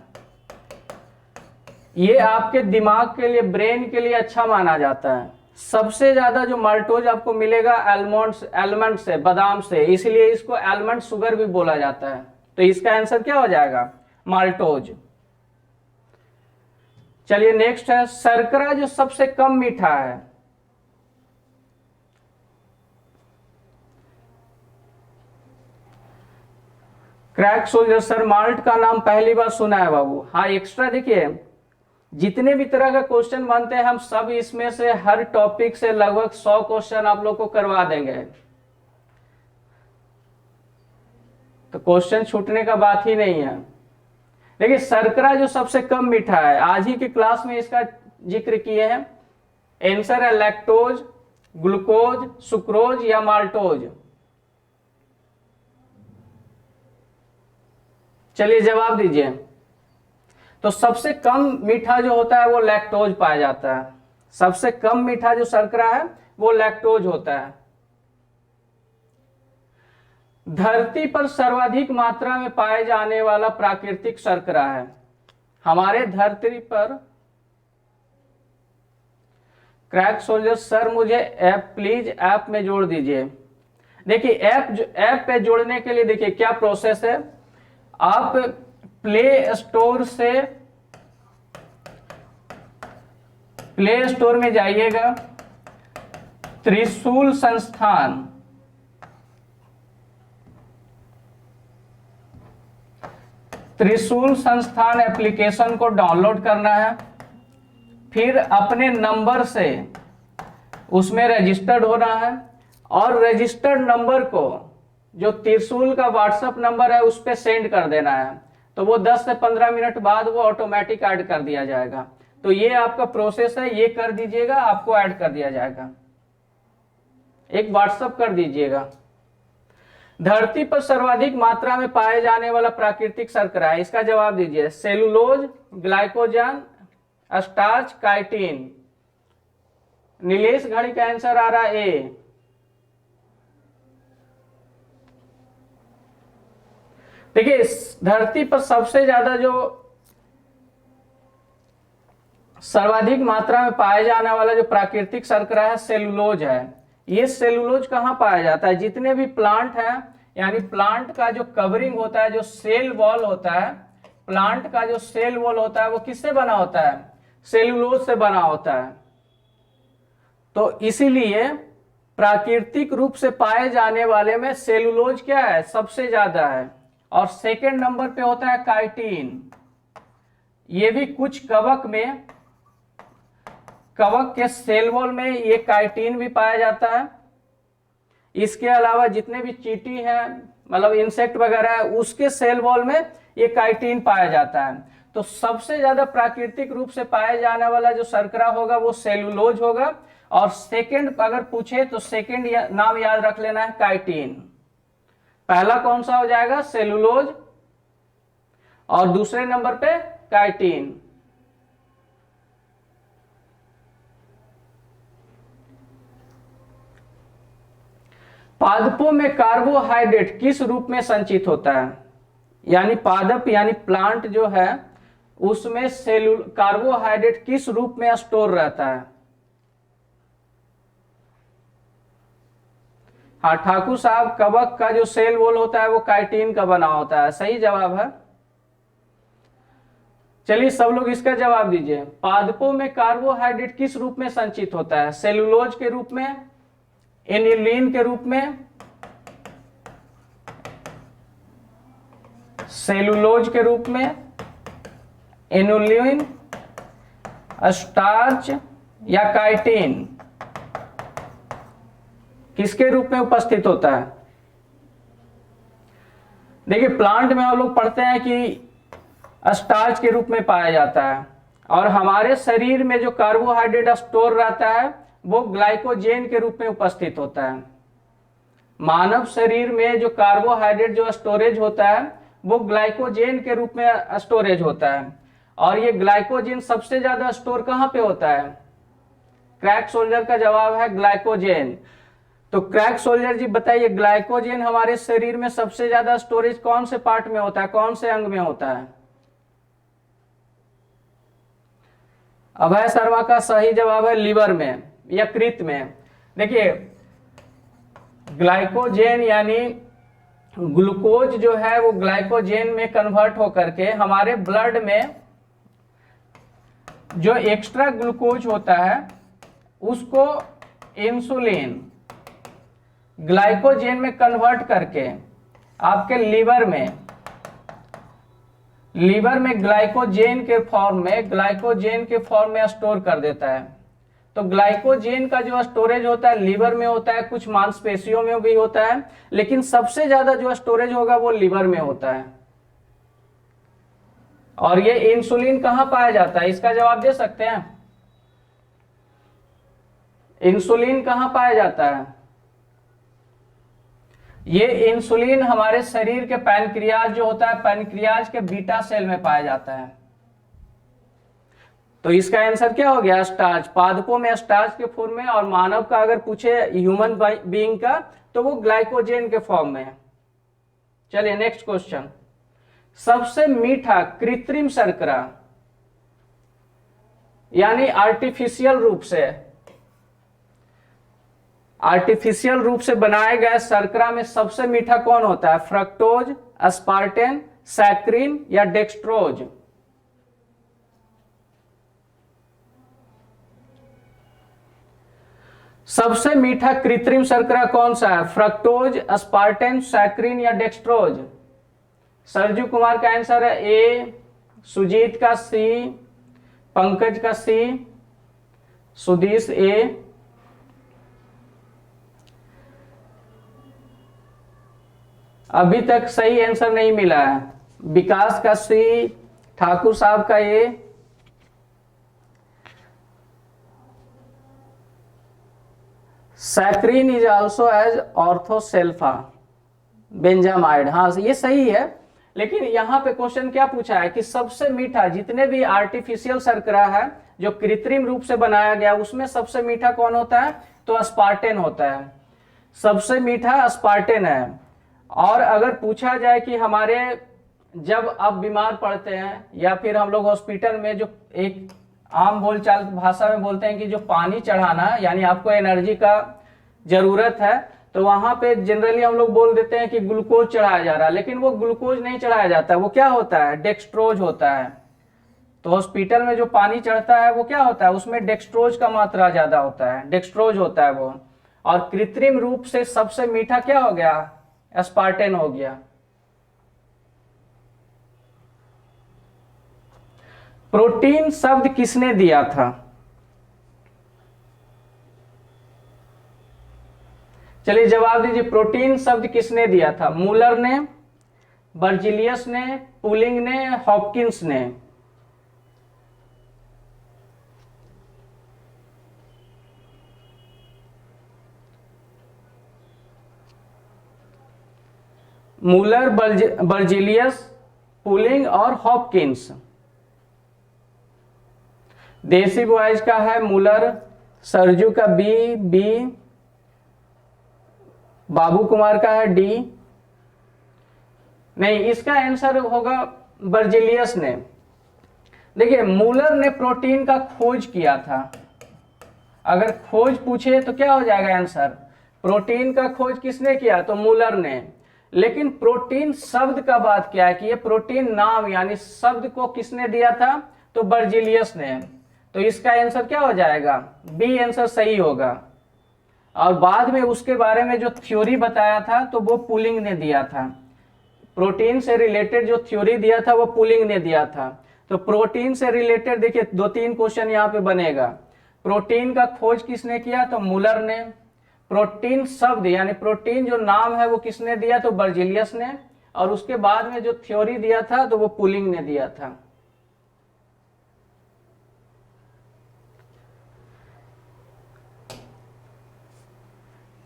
ये आपके दिमाग के लिए, ब्रेन के लिए अच्छा माना जाता है। सबसे ज्यादा जो माल्टोज आपको मिलेगा आलमंड से, बादाम से, इसलिए इसको आलमंड शुगर भी बोला जाता है। तो इसका आंसर क्या हो जाएगा, माल्टोज। चलिए नेक्स्ट है, शर्करा जो सबसे कम मीठा है, क्रैक सोल्जर, सर माल्ट का नाम पहली बार सुना है बाबू। हाँ एक्स्ट्रा देखिए जितने भी तरह का क्वेश्चन बनते हैं हम सब इसमें से हर टॉपिक से लगभग 100 क्वेश्चन आप लोग को करवा देंगे, तो क्वेश्चन छूटने का बात ही नहीं है। देखिए शर्करा जो सबसे कम मीठा है, आज ही की क्लास में इसका जिक्र किए हैं। आंसर है लैक्टोज, ग्लूकोज, सुक्रोज या माल्टोज। चलिए जवाब दीजिए। तो सबसे कम मीठा जो होता है वो लैक्टोज पाया जाता है। सबसे कम मीठा जो शर्करा है वो लैक्टोज होता है। धरती पर सर्वाधिक मात्रा में पाए जाने वाला प्राकृतिक शर्करा है। हमारे धरती पर क्रैक सोल्जर, सर मुझे ऐप प्लीज ऐप में जोड़ दीजिए। देखिए ऐप पे जोड़ने के लिए देखिए क्या प्रोसेस है। आप प्ले स्टोर में जाइएगा, त्रिशूल संस्थान, त्रिशूल संस्थान एप्लीकेशन को डाउनलोड करना है। फिर अपने नंबर से उसमें रजिस्टर्ड होना है और रजिस्टर्ड नंबर को जो त्रिशूल का व्हाट्सएप नंबर है उस पर सेंड कर देना है। तो वो 10 से 15 मिनट बाद वो ऑटोमेटिक ऐड कर दिया जाएगा। तो ये आपका प्रोसेस है, ये कर दीजिएगा, आपको ऐड कर दिया जाएगा। एक व्हाट्सएप कर दीजिएगा। धरती पर सर्वाधिक मात्रा में पाए जाने वाला प्राकृतिक शर्करा है, इसका जवाब दीजिए। Cellulose, glycogen, starch, chitin. Nilesh घड़ी का आंसर आ रहा है ए। देखिए धरती पर सबसे ज्यादा जो सर्वाधिक मात्रा में पाया जाने वाला जो प्राकृतिक शर्करा है सेलुलोज है। ये सेलुलोज कहाँ पाया जाता है? जितने भी प्लांट है, यानी प्लांट का जो कवरिंग होता है, जो सेल वॉल होता है, प्लांट का जो सेल वॉल होता है वो किससे बना होता है? सेलुलोज से बना होता है। तो इसीलिए प्राकृतिक रूप से पाए जाने वाले में सेलुलोज क्या है? सबसे ज्यादा है। और सेकंड नंबर पे होता है काइटिन। ये भी कुछ कवक में, कवक के सेल वॉल में ये काइटिन भी पाया जाता है। इसके अलावा जितने भी चींटी हैं, मतलब इंसेक्ट वगैरह है, उसके सेल वॉल में ये काइटिन पाया जाता है। तो सबसे ज्यादा प्राकृतिक रूप से पाए जाने वाला जो शर्करा होगा वो सेलुलोज होगा। और सेकंड अगर पूछे तो सेकंड नाम याद रख लेना है काइटिन। पहला कौन सा हो जाएगा? सेलुलोज, और दूसरे नंबर पे काइटिन। पादपों में कार्बोहाइड्रेट किस रूप में संचित होता है? यानी पादप यानी प्लांट जो है उसमें कार्बोहाइड्रेट किस रूप में स्टोर रहता है? हाँ ठाकुर साहब, कवक का जो सेल वॉल होता है वो काइटिन का बना होता है। सही जवाब है। चलिए सब लोग इसका जवाब दीजिए। पादपों में कार्बोहाइड्रेट किस रूप में संचित होता है? सेलुलोज के रूप में, एनिलीन के रूप में, सेलुलोज के रूप में, एनुलिन, स्टार्च या काइटिन, किसके रूप में उपस्थित होता है? देखिए प्लांट में हम लोग पढ़ते हैं कि स्टार्च के रूप में पाया जाता है। और हमारे शरीर में जो कार्बोहाइड्रेट स्टोर रहता है वो ग्लाइकोजेन के रूप में उपस्थित होता है। मानव शरीर में जो कार्बोहाइड्रेट जो स्टोरेज होता है वो ग्लाइकोजेन के रूप में स्टोरेज होता है। और ये ग्लाइकोजेन सबसे ज्यादा स्टोर कहाँ पे होता है? क्रैक सोल्जर का जवाब है ग्लाइकोजेन। तो क्रैक सोल्जर जी बताइए, ग्लाइकोजेन हमारे शरीर में सबसे ज्यादा स्टोरेज कौन से पार्ट में होता है, कौन से अंग में होता है? अभय शर्मा का सही जवाब है लीवर में, यकृत में। देखिए ग्लाइकोजेन यानी ग्लूकोज जो है वो ग्लाइकोजेन में कन्वर्ट होकर के हमारे ब्लड में जो एक्स्ट्रा ग्लूकोज होता है उसको इंसुलिन ग्लाइकोजेन में कन्वर्ट करके आपके लीवर में लीवर में ग्लाइकोजेन के फॉर्म में स्टोर कर देता है। तो ग्लाइकोजेन का जो स्टोरेज होता है लीवर में होता है, कुछ मांसपेशियों में भी होता है, लेकिन सबसे ज्यादा जो स्टोरेज होगा वो लीवर में होता है। और ये इंसुलिन कहां पाया जाता है, इसका जवाब दे सकते हैं? इंसुलिन कहां पाया जाता है? ये इंसुलिन हमारे शरीर के पैनक्रियाज जो होता है, पैनक्रियाज के बीटा सेल में पाया जाता है। तो इसका आंसर क्या हो गया? स्टार्च। पादपों में स्टार्च के फॉर्म में, और मानव का अगर पूछे ह्यूमन बीइंग का तो वो ग्लाइकोजेन के फॉर्म में है। चलिए नेक्स्ट क्वेश्चन। सबसे मीठा कृत्रिम शर्करा यानी आर्टिफिशियल रूप से बनाए गए शर्करा में सबसे मीठा कौन होता है? फ्रक्टोज, अस्पार्टेन, सैक्रिन या डेक्सट्रोज? सबसे मीठा कृत्रिम शर्करा कौन सा है? फ्रक्टोज, अस्पार्टेन, सैक्रिन या डेक्सट्रोज? सरजू कुमार का आंसर है ए, सुजीत का सी, पंकज का सी, सुदीश ए, अभी तक सही आंसर नहीं मिला है। विकास का सी, ठाकुर साहब का A, saccharin is also as orthosulpho benzamide. हाँ ये सही है, लेकिन यहाँ पे क्वेश्चन क्या पूछा है कि सबसे मीठा, जितने भी आर्टिफिशियल शर्करा है जो कृत्रिम रूप से बनाया गया उसमें सबसे मीठा कौन होता है? तो अस्पार्टेन होता है। सबसे मीठा अस्पार्टेन है। और अगर पूछा जाए कि हमारे जब आप बीमार पड़ते हैं या फिर हम लोग हॉस्पिटल में जो एक आम बोलचाल भाषा में बोलते हैं कि जो पानी चढ़ाना यानी आपको एनर्जी का जरूरत है, तो वहां पे जनरली हम लोग बोल देते हैं कि ग्लूकोज चढ़ाया जा रहा है, लेकिन वो ग्लूकोज नहीं चढ़ाया जाता है। वो क्या होता है? डेक्सट्रोज होता है। तो हॉस्पिटल में जो पानी चढ़ता है वो क्या होता है? उसमें डेक्सट्रोज का मात्रा ज्यादा होता है, डेक्सट्रोज होता है वो। और कृत्रिम रूप से सबसे मीठा क्या हो गया? अस्पार्टेन हो गया। प्रोटीन शब्द किसने दिया था? चलिए जवाब दीजिए, प्रोटीन शब्द किसने दिया था? मूलर ने, बर्जिलियस ने, पुलिंग ने, हॉपकिंस ने? मूलर, बर्जिलियस, पुलिंग और हॉपकिंस। देसी बॉयज का है मूलर, सरजू का बी, बाबू कुमार का है डी। नहीं, इसका आंसर होगा बर्जिलियस ने। देखिए मूलर ने प्रोटीन का खोज किया था। अगर खोज पूछे तो क्या हो जाएगा आंसर? प्रोटीन का खोज किसने किया? तो मूलर ने। लेकिन प्रोटीन शब्द का बात क्या है कि ये प्रोटीन नाम यानी शब्द को किसने दिया था? तो बर्जिलियस ने। तो इसका आंसर क्या हो जाएगा? बी आंसर सही होगा। और बाद में उसके बारे में जो थ्योरी बताया था तो वो पुलिंग ने दिया था। प्रोटीन से रिलेटेड जो थ्योरी दिया था वो पुलिंग ने दिया था। तो प्रोटीन से रिलेटेड देखिए 2-3 क्वेश्चन यहाँ पे बनेगा। प्रोटीन का खोज किसने किया? तो मूलर ने। प्रोटीन शब्द यानी प्रोटीन जो नाम है वो किसने दिया? तो बर्जिलियस ने। और उसके बाद में जो थ्योरी दिया था तो वो पुलिंग ने दिया था।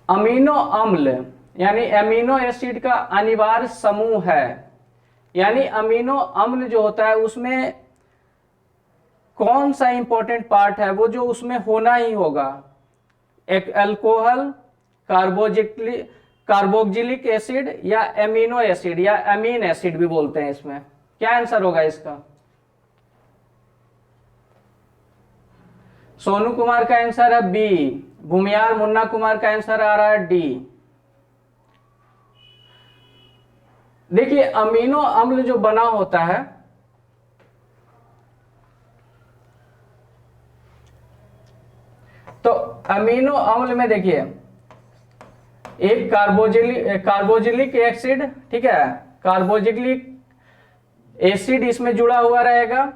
अमीनो अम्ल यानी अमीनो एसिड का अनिवार्य समूह है, यानी अमीनो अम्ल जो होता है उसमें कौन सा इंपॉर्टेंट पार्ट है वो जो उसमें होना ही होगा? एक अल्कोहल, कार्बोक्जिलिक एसिड या एमिनो एसिड या अमीन एसिड भी बोलते हैं इसमें। क्या आंसर होगा इसका? सोनू कुमार का आंसर है बी। भूमियार मुन्ना कुमार का आंसर आ रहा है डी। देखिए अमीनो अम्ल जो बना होता है तो अमीनो अम्ल में देखिए एक कार्बोजिलिक एसिड, ठीक है, कार्बोजिलिक एसिड इसमें जुड़ा हुआ रहेगा।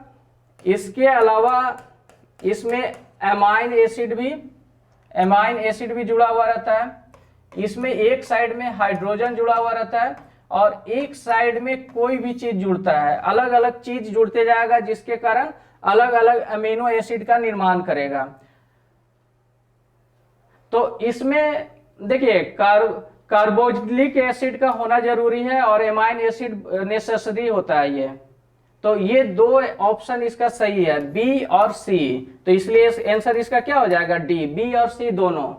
इसके अलावा इसमें एमाइन एसिड भी जुड़ा हुआ रहता है। इसमें एक साइड में हाइड्रोजन जुड़ा हुआ रहता है और एक साइड में कोई भी चीज जुड़ता है, अलग अलग चीज जुड़ते जाएगा, जिसके कारण अलग अलग अमीनो एसिड का निर्माण करेगा। तो इसमें देखिए कार्बोक्सिलिक एसिड का होना जरूरी है और एमाइन एसिड नेसेसरी होता है ये। तो ये दो ऑप्शन इसका सही है, बी और सी। तो इसलिए आंसर इसका क्या हो जाएगा, डी, बी और सी दोनों।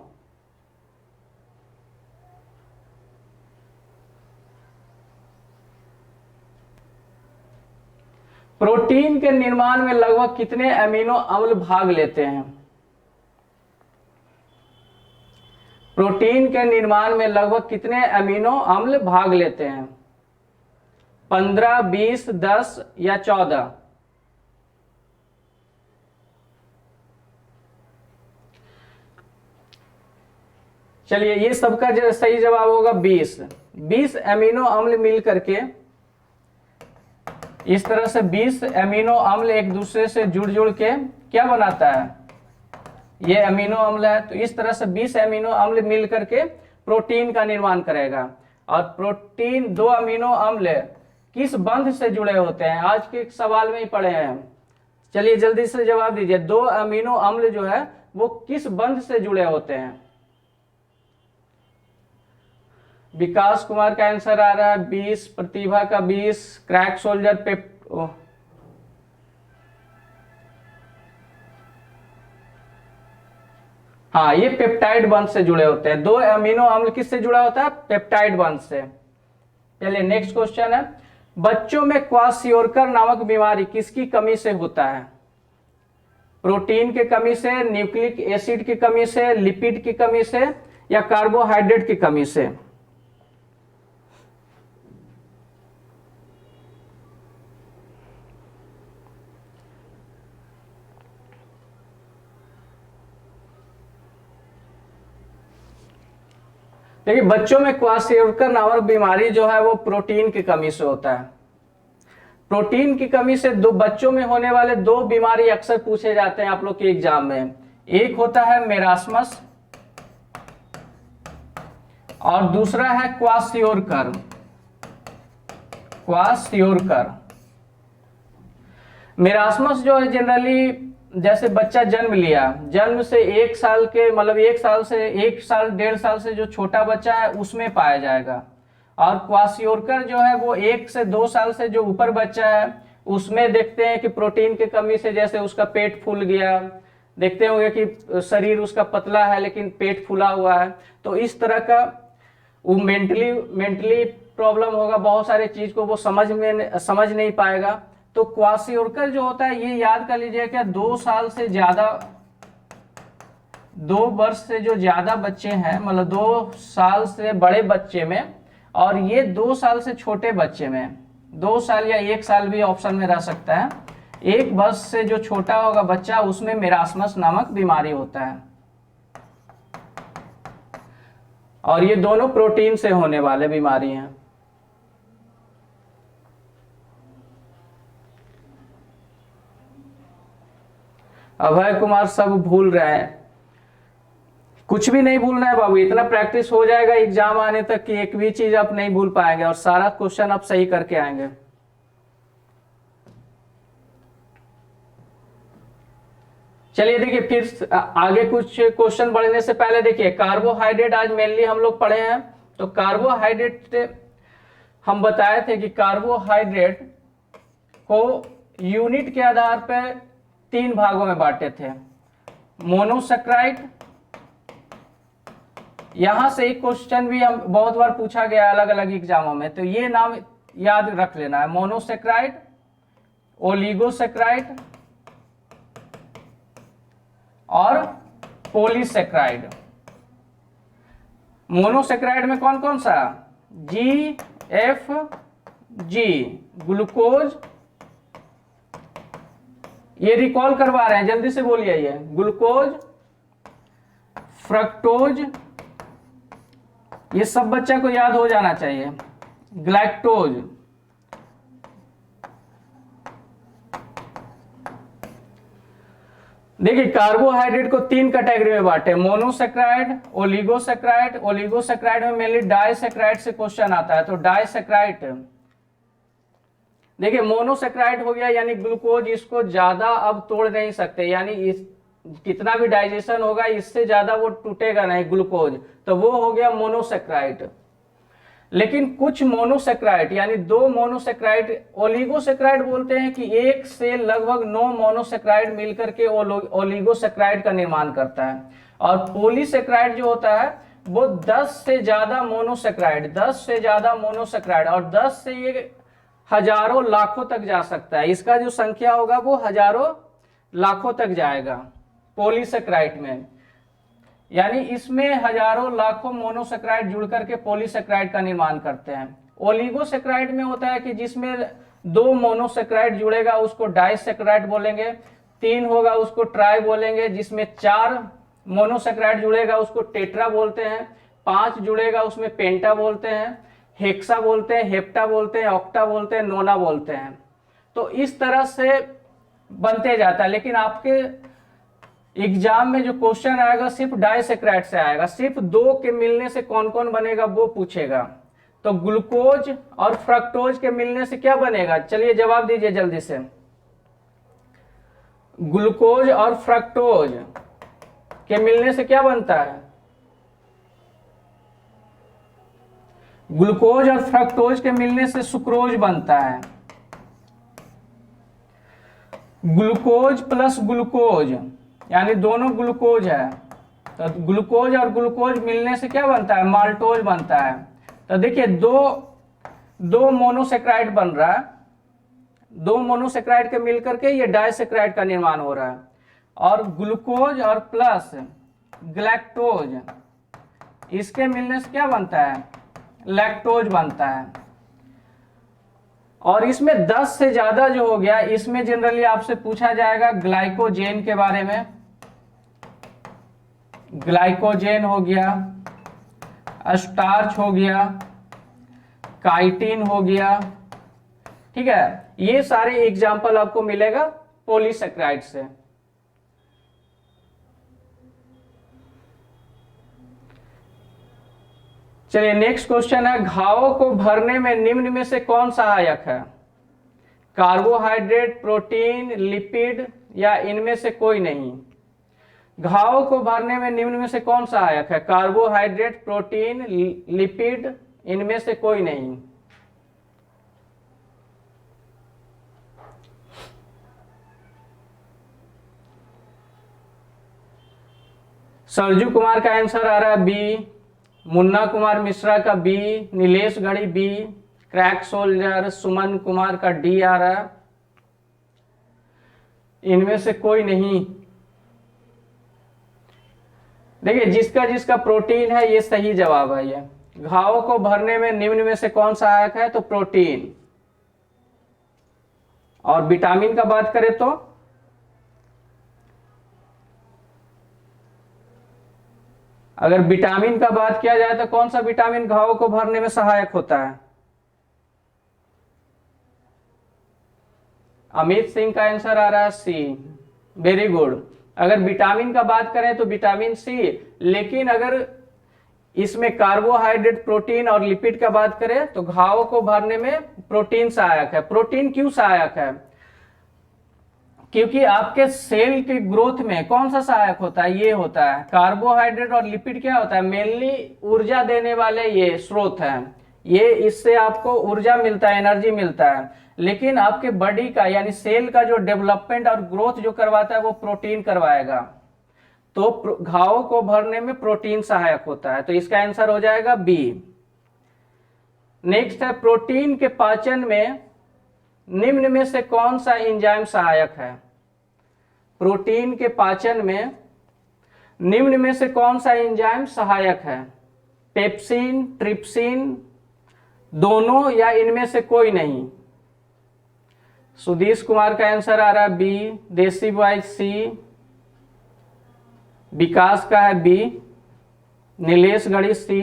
प्रोटीन के निर्माण में लगभग कितने अमीनो अम्ल भाग लेते हैं? प्रोटीन के निर्माण में लगभग कितने अमीनो अम्ल भाग लेते हैं? 15, 20, 10 या 14? चलिए, ये सबका सही जवाब होगा 20। 20 अमीनो अम्ल मिल करके इस तरह से 20 अमीनो अम्ल एक दूसरे से जुड़ के क्या बनाता है, ये अमीनो अम्ल है। तो इस तरह से 20 अमीनो अम्ल मिल करके प्रोटीन का निर्माण करेगा। और प्रोटीन, दो अमीनो अम्ल किस बंध से जुड़े होते हैं? आज के सवाल में ही पढ़े हैं। चलिए जल्दी से जवाब दीजिए, दो अमीनो अम्ल जो है वो किस बंध से जुड़े होते हैं? विकास कुमार का आंसर आ रहा है 20, प्रतिभा का 20, क्रैक सोल्जर हाँ, ये पेप्टाइड बंध से जुड़े होते हैं। दो अमीनो अम्ल किससे जुड़ा होता है? पेप्टाइड बंध से। चलिए नेक्स्ट क्वेश्चन है, बच्चों में क्वाशियोरकर नामक बीमारी किसकी कमी से होता है? प्रोटीन की कमी से, न्यूक्लिक एसिड की कमी से, लिपिड की कमी से या कार्बोहाइड्रेट की कमी से? देखिए, बच्चों में क्वाशियोरकर नामक बीमारी जो है वो प्रोटीन की कमी से होता है। प्रोटीन की कमी से दो बच्चों में होने वाले दो बीमारी अक्सर पूछे जाते हैं आप लोग के एग्जाम में। एक होता है मेरास्मस और दूसरा है क्वाशियोरकर। मेरास्मस जो है जनरली जैसे बच्चा जन्म लिया, जन्म से 1 साल के, मतलब 1 साल से 1 साल 1.5 साल से जो छोटा बच्चा है उसमें पाया जाएगा। और क्वाशियोरकर जो है वो 1 से 2 साल से जो ऊपर बच्चा है उसमें देखते हैं कि प्रोटीन की कमी से जैसे उसका पेट फूल गया, देखते होंगे कि शरीर उसका पतला है लेकिन पेट फूला हुआ है। तो इस तरह का वो मेंटली प्रॉब्लम होगा, बहुत सारे चीज को वो समझ नहीं पाएगा। तो क्वाशियोरकर जो होता है ये याद कर लीजिए कि 2 साल से ज्यादा, 2 वर्ष से जो ज्यादा बच्चे हैं, मतलब 2 साल से बड़े बच्चे में और ये 2 साल से छोटे बच्चे में, 2 साल या 1 साल भी ऑप्शन में रह सकता है, 1 वर्ष से जो छोटा होगा बच्चा उसमें मेरास्मस नामक बीमारी होता है। और ये दोनों प्रोटीन से होने वाले बीमारी हैं। अभय कुमार सब भूल रहे हैं, कुछ भी नहीं भूलना है बाबू, इतना प्रैक्टिस हो जाएगा एग्जाम आने तक कि एक भी चीज आप नहीं भूल पाएंगे और सारा क्वेश्चन आप सही करके आएंगे। चलिए देखिए, फिर आगे कुछ क्वेश्चन बढ़ने से पहले देखिए, कार्बोहाइड्रेट आज मेनली हम लोग पढ़े हैं। तो कार्बोहाइड्रेट हम बताए थे कि कार्बोहाइड्रेट को यूनिट के आधार पर 3 भागों में बांटे थे, मोनोसेक्राइड। यहां से एक क्वेश्चन भी हम बहुत बार पूछा गया अलग अलग एग्जामों में, तो ये नाम याद रख लेना है, मोनोसेक्राइड, ओलिगोसेक्राइड और पॉलीसेक्राइड। मोनोसेक्राइड में कौन कौन सा? जी, एफ, जी, ग्लूकोज, ये रिकॉल करवा रहे हैं, जल्दी से बोलिए, ये ग्लूकोज, फ्रक्टोज, ये सब बच्चा को याद हो जाना चाहिए, ग्लाइक्टोज, देखिए कार्बोहाइड्रेट को 3 कैटेगरी में बांटे, मोनोसेक्राइड, ओलिगोसेक्राइड। ओलिगोसेक्राइड में मेनली डाइसेक्राइड से क्वेश्चन आता है, तो डाइसेक्राइड। देखिए मोनोसेक्राइड हो गया यानी ग्लूकोज, इसको ज्यादा अब तोड़ नहीं सकते, यानी इस कितना भी डाइजेशन होगा इससे ज्यादा वो टूटेगा नहीं ग्लूकोज, तो वो हो गया मोनोसेक्राइड। लेकिन कुछ मोनोसेक्राइड यानी 2 मोनोसेक्राइड, ओलिगोसेक्राइड बोलते हैं कि 1 से लगभग 9 मोनोसेक्राइड मिलकर के ओलिगोसेक्राइड का निर्माण करता है। और पॉलीसेक्राइड जो होता है वो 10 से ज्यादा मोनोसेक्राइड, 10 से ज्यादा मोनोसेक्राइड, और 10 से ये हजारों लाखों तक जा सकता है, इसका जो संख्या होगा वो हजारों लाखों तक जाएगा पॉलीसेक्राइड में, यानी इसमें हजारों लाखों मोनोसेक्राइड जुड़ करके पॉलीसेक्राइड का निर्माण करते हैं। ओलिगोसेक्राइड में होता है कि जिसमें 2 मोनोसेक्राइड जुड़ेगा उसको डाइसेक्राइड बोलेंगे, 3 होगा उसको ट्राई बोलेंगे, जिसमें 4 मोनोसेक्राइड जुड़ेगा उसको टेट्रा बोलते हैं, 5 जुड़ेगा उसमें पेंटा बोलते हैं, हेक्सा बोलते हैं, हेप्टा बोलते हैं, ऑक्टा बोलते हैं, नोना बोलते हैं। तो इस तरह से बनते जाता है। लेकिन आपके एग्जाम में जो क्वेश्चन आएगा सिर्फ डाइसेक्राइड से आएगा, सिर्फ 2 के मिलने से कौन कौन बनेगा वो पूछेगा। तो ग्लूकोज और फ्रक्टोज के मिलने से क्या बनेगा, चलिए जवाब दीजिए जल्दी से। ग्लूकोज और फ्रक्टोज के मिलने से क्या बनता है, ग्लूकोज और फ्रक्टोज के मिलने से सुक्रोज बनता है। ग्लूकोज प्लस ग्लूकोज यानी दोनों ग्लूकोज है, तो ग्लूकोज और ग्लूकोज मिलने से क्या बनता है, माल्टोज बनता है। तो देखिए दो मोनोसेक्राइड बन रहा है, 2 मोनोसेक्राइड के मिलकर के ये डाइसेक्राइड का निर्माण हो रहा है। और ग्लूकोज और प्लस ग्लैक्टोज, इसके मिलने से क्या बनता है, लैक्टोज बनता है। और इसमें 10 से ज्यादा जो हो गया, इसमें जनरली आपसे पूछा जाएगा ग्लाइकोजेन के बारे में। ग्लाइकोजेन हो गया, स्टार्च हो गया, काइटिन हो गया, ठीक है, ये सारे एग्जाम्पल आपको मिलेगा पॉलीसेक्राइड से। चलिए नेक्स्ट क्वेश्चन है, घावों को भरने में निम्न में से कौन सहायक है, कार्बोहाइड्रेट, प्रोटीन, लिपिड या इनमें से कोई नहीं। घावों को भरने में निम्न में से कौन सहायक है, कार्बोहाइड्रेट, प्रोटीन, लिपिड, इनमें से कोई नहीं। सरजू कुमार का आंसर आ रहा है बी, मुन्ना कुमार मिश्रा का बी, नीलेश घड़ी B, crack soldier Suman Kumar का डी आ रहा है, इनमें से कोई नहीं। देखिए जिसका जिसका प्रोटीन है ये सही जवाब है। ये घावों को भरने में निम्न में से कौन सहायक है, तो प्रोटीन। और विटामिन का बात करें तो अगर विटामिन का बात किया जाए तो कौन सा विटामिन घावों को भरने में सहायक होता है, अमित सिंह का आंसर आ रहा है सी, वेरी गुड। अगर विटामिन का बात करें तो विटामिन सी, लेकिन अगर इसमें कार्बोहाइड्रेट, प्रोटीन और लिपिड का बात करें तो घावों को भरने में प्रोटीन सहायक है। प्रोटीन क्यों सहायक है, क्योंकि आपके सेल के ग्रोथ में कौन सा सहायक होता है, ये होता है। कार्बोहाइड्रेट और लिपिड क्या होता है, मेनली ऊर्जा देने वाले ये स्रोत हैं, ये इससे आपको ऊर्जा मिलता है, एनर्जी मिलता है। लेकिन आपके बॉडी का यानी सेल का जो डेवलपमेंट और ग्रोथ जो करवाता है वो प्रोटीन करवाएगा। तो घावों को भरने में प्रोटीन सहायक होता है, तो इसका आंसर हो जाएगा बी। नेक्स्ट है, प्रोटीन के पाचन में निम्न में से कौन सा एंजाइम सहायक है। प्रोटीन के पाचन में निम्न में से कौन सा एंजाइम सहायक है, पेप्सिन, ट्रिप्सिन, दोनों या इनमें से कोई नहीं। सुधीश कुमार का आंसर आ रहा है बी, देसी बॉय सी, विकास का है बी, नीलेश गढ़ी सी,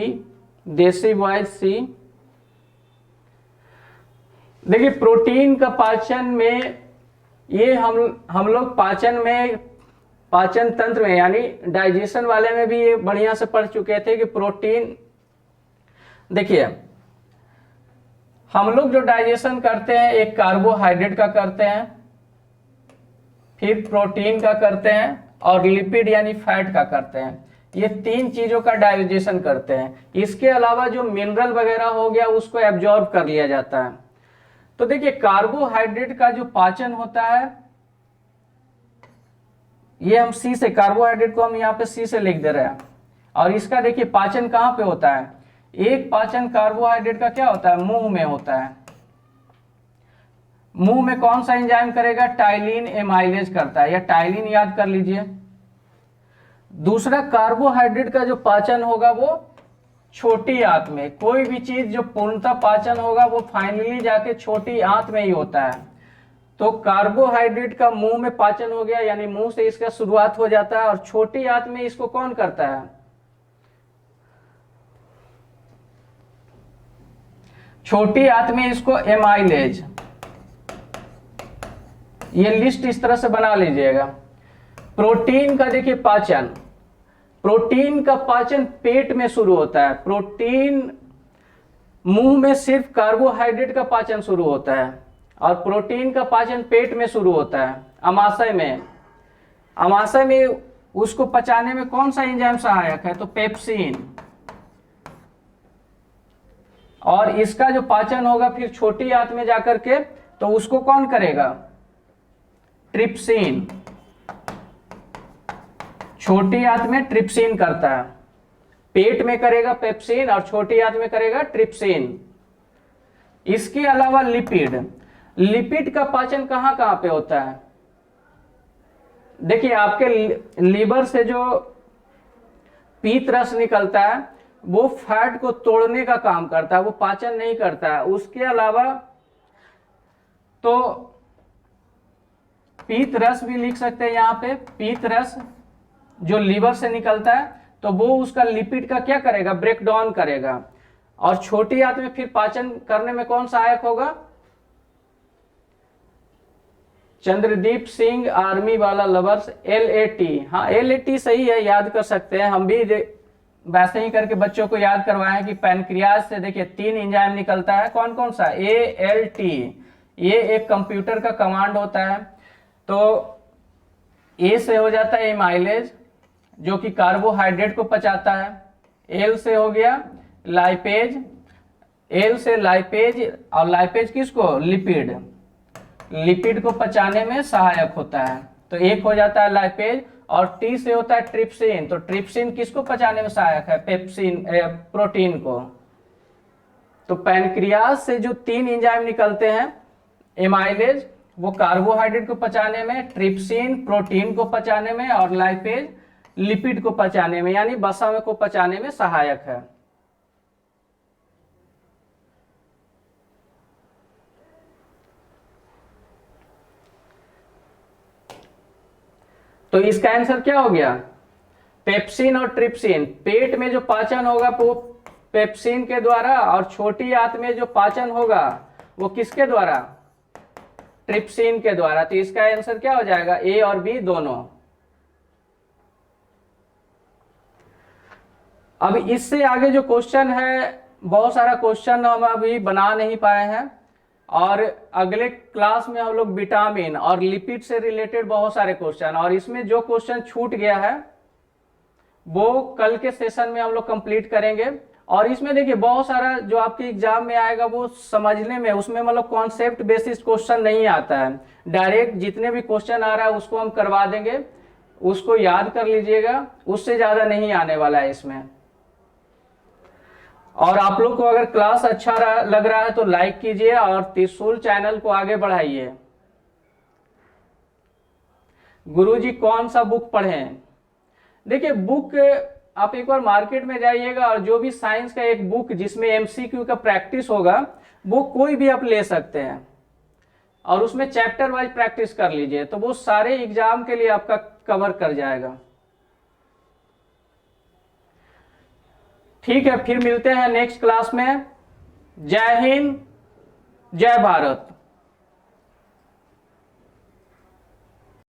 देसी बॉय सी। देखिए प्रोटीन का पाचन में ये हम लोग पाचन में पाचन तंत्र में यानी डाइजेशन वाले में भी ये बढ़िया से पढ़ चुके थे कि प्रोटीन, देखिए हम लोग जो डाइजेशन करते हैं एक कार्बोहाइड्रेट का करते हैं, फिर प्रोटीन का करते हैं और लिपिड यानी फैट का करते हैं। ये तीन चीजों का डाइजेशन करते हैं। इसके अलावा जो मिनरल वगैरह हो गया उसको एब्जॉर्ब कर लिया जाता है। तो देखिए कार्बोहाइड्रेट का जो पाचन होता है, ये हम सी से, कार्बोहाइड्रेट को हम यहाँ पे सी से लिख दे रहे हैं। और इसका देखिए पाचन कहाँ पे होता है, एक पाचन कार्बोहाइड्रेट का क्या होता है, मुंह में होता है। मुंह में कौन सा एंजाइम करेगा, टाइलिन एमाइलेज करता है, या टाइलिन याद कर लीजिए। दूसरा कार्बोहाइड्रेट का जो पाचन होगा वो छोटी आंत में, कोई भी चीज जो पूर्णतः पाचन होगा वो फाइनली जाके छोटी आंत में ही होता है। तो कार्बोहाइड्रेट का मुंह में पाचन हो गया, यानी मुंह से इसका शुरुआत हो जाता है, और छोटी आंत में इसको कौन करता है, छोटी आंत में इसको एमाइलेज। ये लिस्ट इस तरह से बना लीजिएगा। प्रोटीन का देखिए पाचन, प्रोटीन का पाचन पेट में शुरू होता है। प्रोटीन, मुंह में सिर्फ कार्बोहाइड्रेट का पाचन शुरू होता है और प्रोटीन का पाचन पेट में शुरू होता है, अमाशय में। अमाशय में उसको पचाने में कौन सा एंजाइम सहायक है, तो पेप्सिन। और इसका जो पाचन होगा फिर छोटी आंत में जाकर के, तो उसको कौन करेगा, ट्रिप्सिन। छोटी आंत में ट्रिप्सिन करता है, पेट में करेगा पेप्सिन और छोटी आंत में करेगा ट्रिप्सिन। इसके अलावा लिपिड, लिपिड का पाचन कहां कहां पे होता है, देखिए आपके लीवर से जो पीत रस निकलता है वो फैट को तोड़ने का काम करता है, वो पाचन नहीं करता है। उसके अलावा तो पीत रस भी लिख सकते हैं यहाँ पे, पीत रस जो लीवर से निकलता है तो वो उसका लिपिड का क्या करेगा, ब्रेक डाउन करेगा। और छोटी आंत में फिर पाचन करने में कौन सहायक होगा, चंद्रदीप सिंह आर्मी वाला लवर्स, LAT। हाँ LAT सही है, याद कर सकते हैं। हम भी वैसे ही करके बच्चों को याद करवाए कि पैनक्रियाज से देखिए 3 एंजाइम निकलता है, कौन कौन सा, ALT। ये एक कंप्यूटर का कमांड होता है। तो A से हो जाता है एमाइलेज जो कि कार्बोहाइड्रेट को पचाता है, L से हो गया लाइपेज, L से लाइपेज, और लाइपेज किसको, लिपिड, लिपिड को पचाने में सहायक होता है। तो एक हो जाता है लाइपेज। और T से होता है ट्रिप्सिन, तो ट्रिप्सिन किसको पचाने में सहायक है, पेप्सिन, प्रोटीन को। तो पैनक्रियाज से जो 3 एंजाइम निकलते हैं, एमाइलेज वो कार्बोहाइड्रेट को पचाने में, ट्रिप्सिन प्रोटीन को पचाने में, और लाइपेज लिपिड को पचाने में यानी वसा को पचाने में सहायक है। तो इसका आंसर क्या हो गया, पेप्सिन और ट्रिप्सिन। पेट में जो पाचन होगा वो पेप्सिन के द्वारा, और छोटी आंत में जो पाचन होगा वो किसके द्वारा, ट्रिप्सिन के द्वारा। तो इसका आंसर क्या हो जाएगा, A और B दोनों। अब इससे आगे जो क्वेश्चन है, बहुत सारा क्वेश्चन हम अभी बना नहीं पाए हैं, और अगले क्लास में हम लोग विटामिन और लिपिड से रिलेटेड बहुत सारे क्वेश्चन, और इसमें जो क्वेश्चन छूट गया है वो कल के सेशन में हम लोग कंप्लीट करेंगे। और इसमें देखिए बहुत सारा जो आपके एग्जाम में आएगा वो समझने में, उसमें मतलब कॉन्सेप्ट बेसिस क्वेश्चन नहीं आता है, डायरेक्ट जितने भी क्वेश्चन आ रहा है उसको हम करवा देंगे, उसको याद कर लीजिएगा, उससे ज्यादा नहीं आने वाला है इसमें। और आप लोग को अगर क्लास अच्छा लग रहा है तो लाइक कीजिए और त्रिशूल चैनल को आगे बढ़ाइए। गुरुजी कौन सा बुक पढ़ें, देखिए बुक आप एक बार मार्केट में जाइएगा और जो भी साइंस का एक बुक जिसमें MCQ का प्रैक्टिस होगा वो कोई भी आप ले सकते हैं, और उसमें चैप्टर वाइज प्रैक्टिस कर लीजिए, तो वो सारे एग्जाम के लिए आपका कवर कर जाएगा। ठीक है, फिर मिलते हैं नेक्स्ट क्लास में। जय हिंद, जय भारत।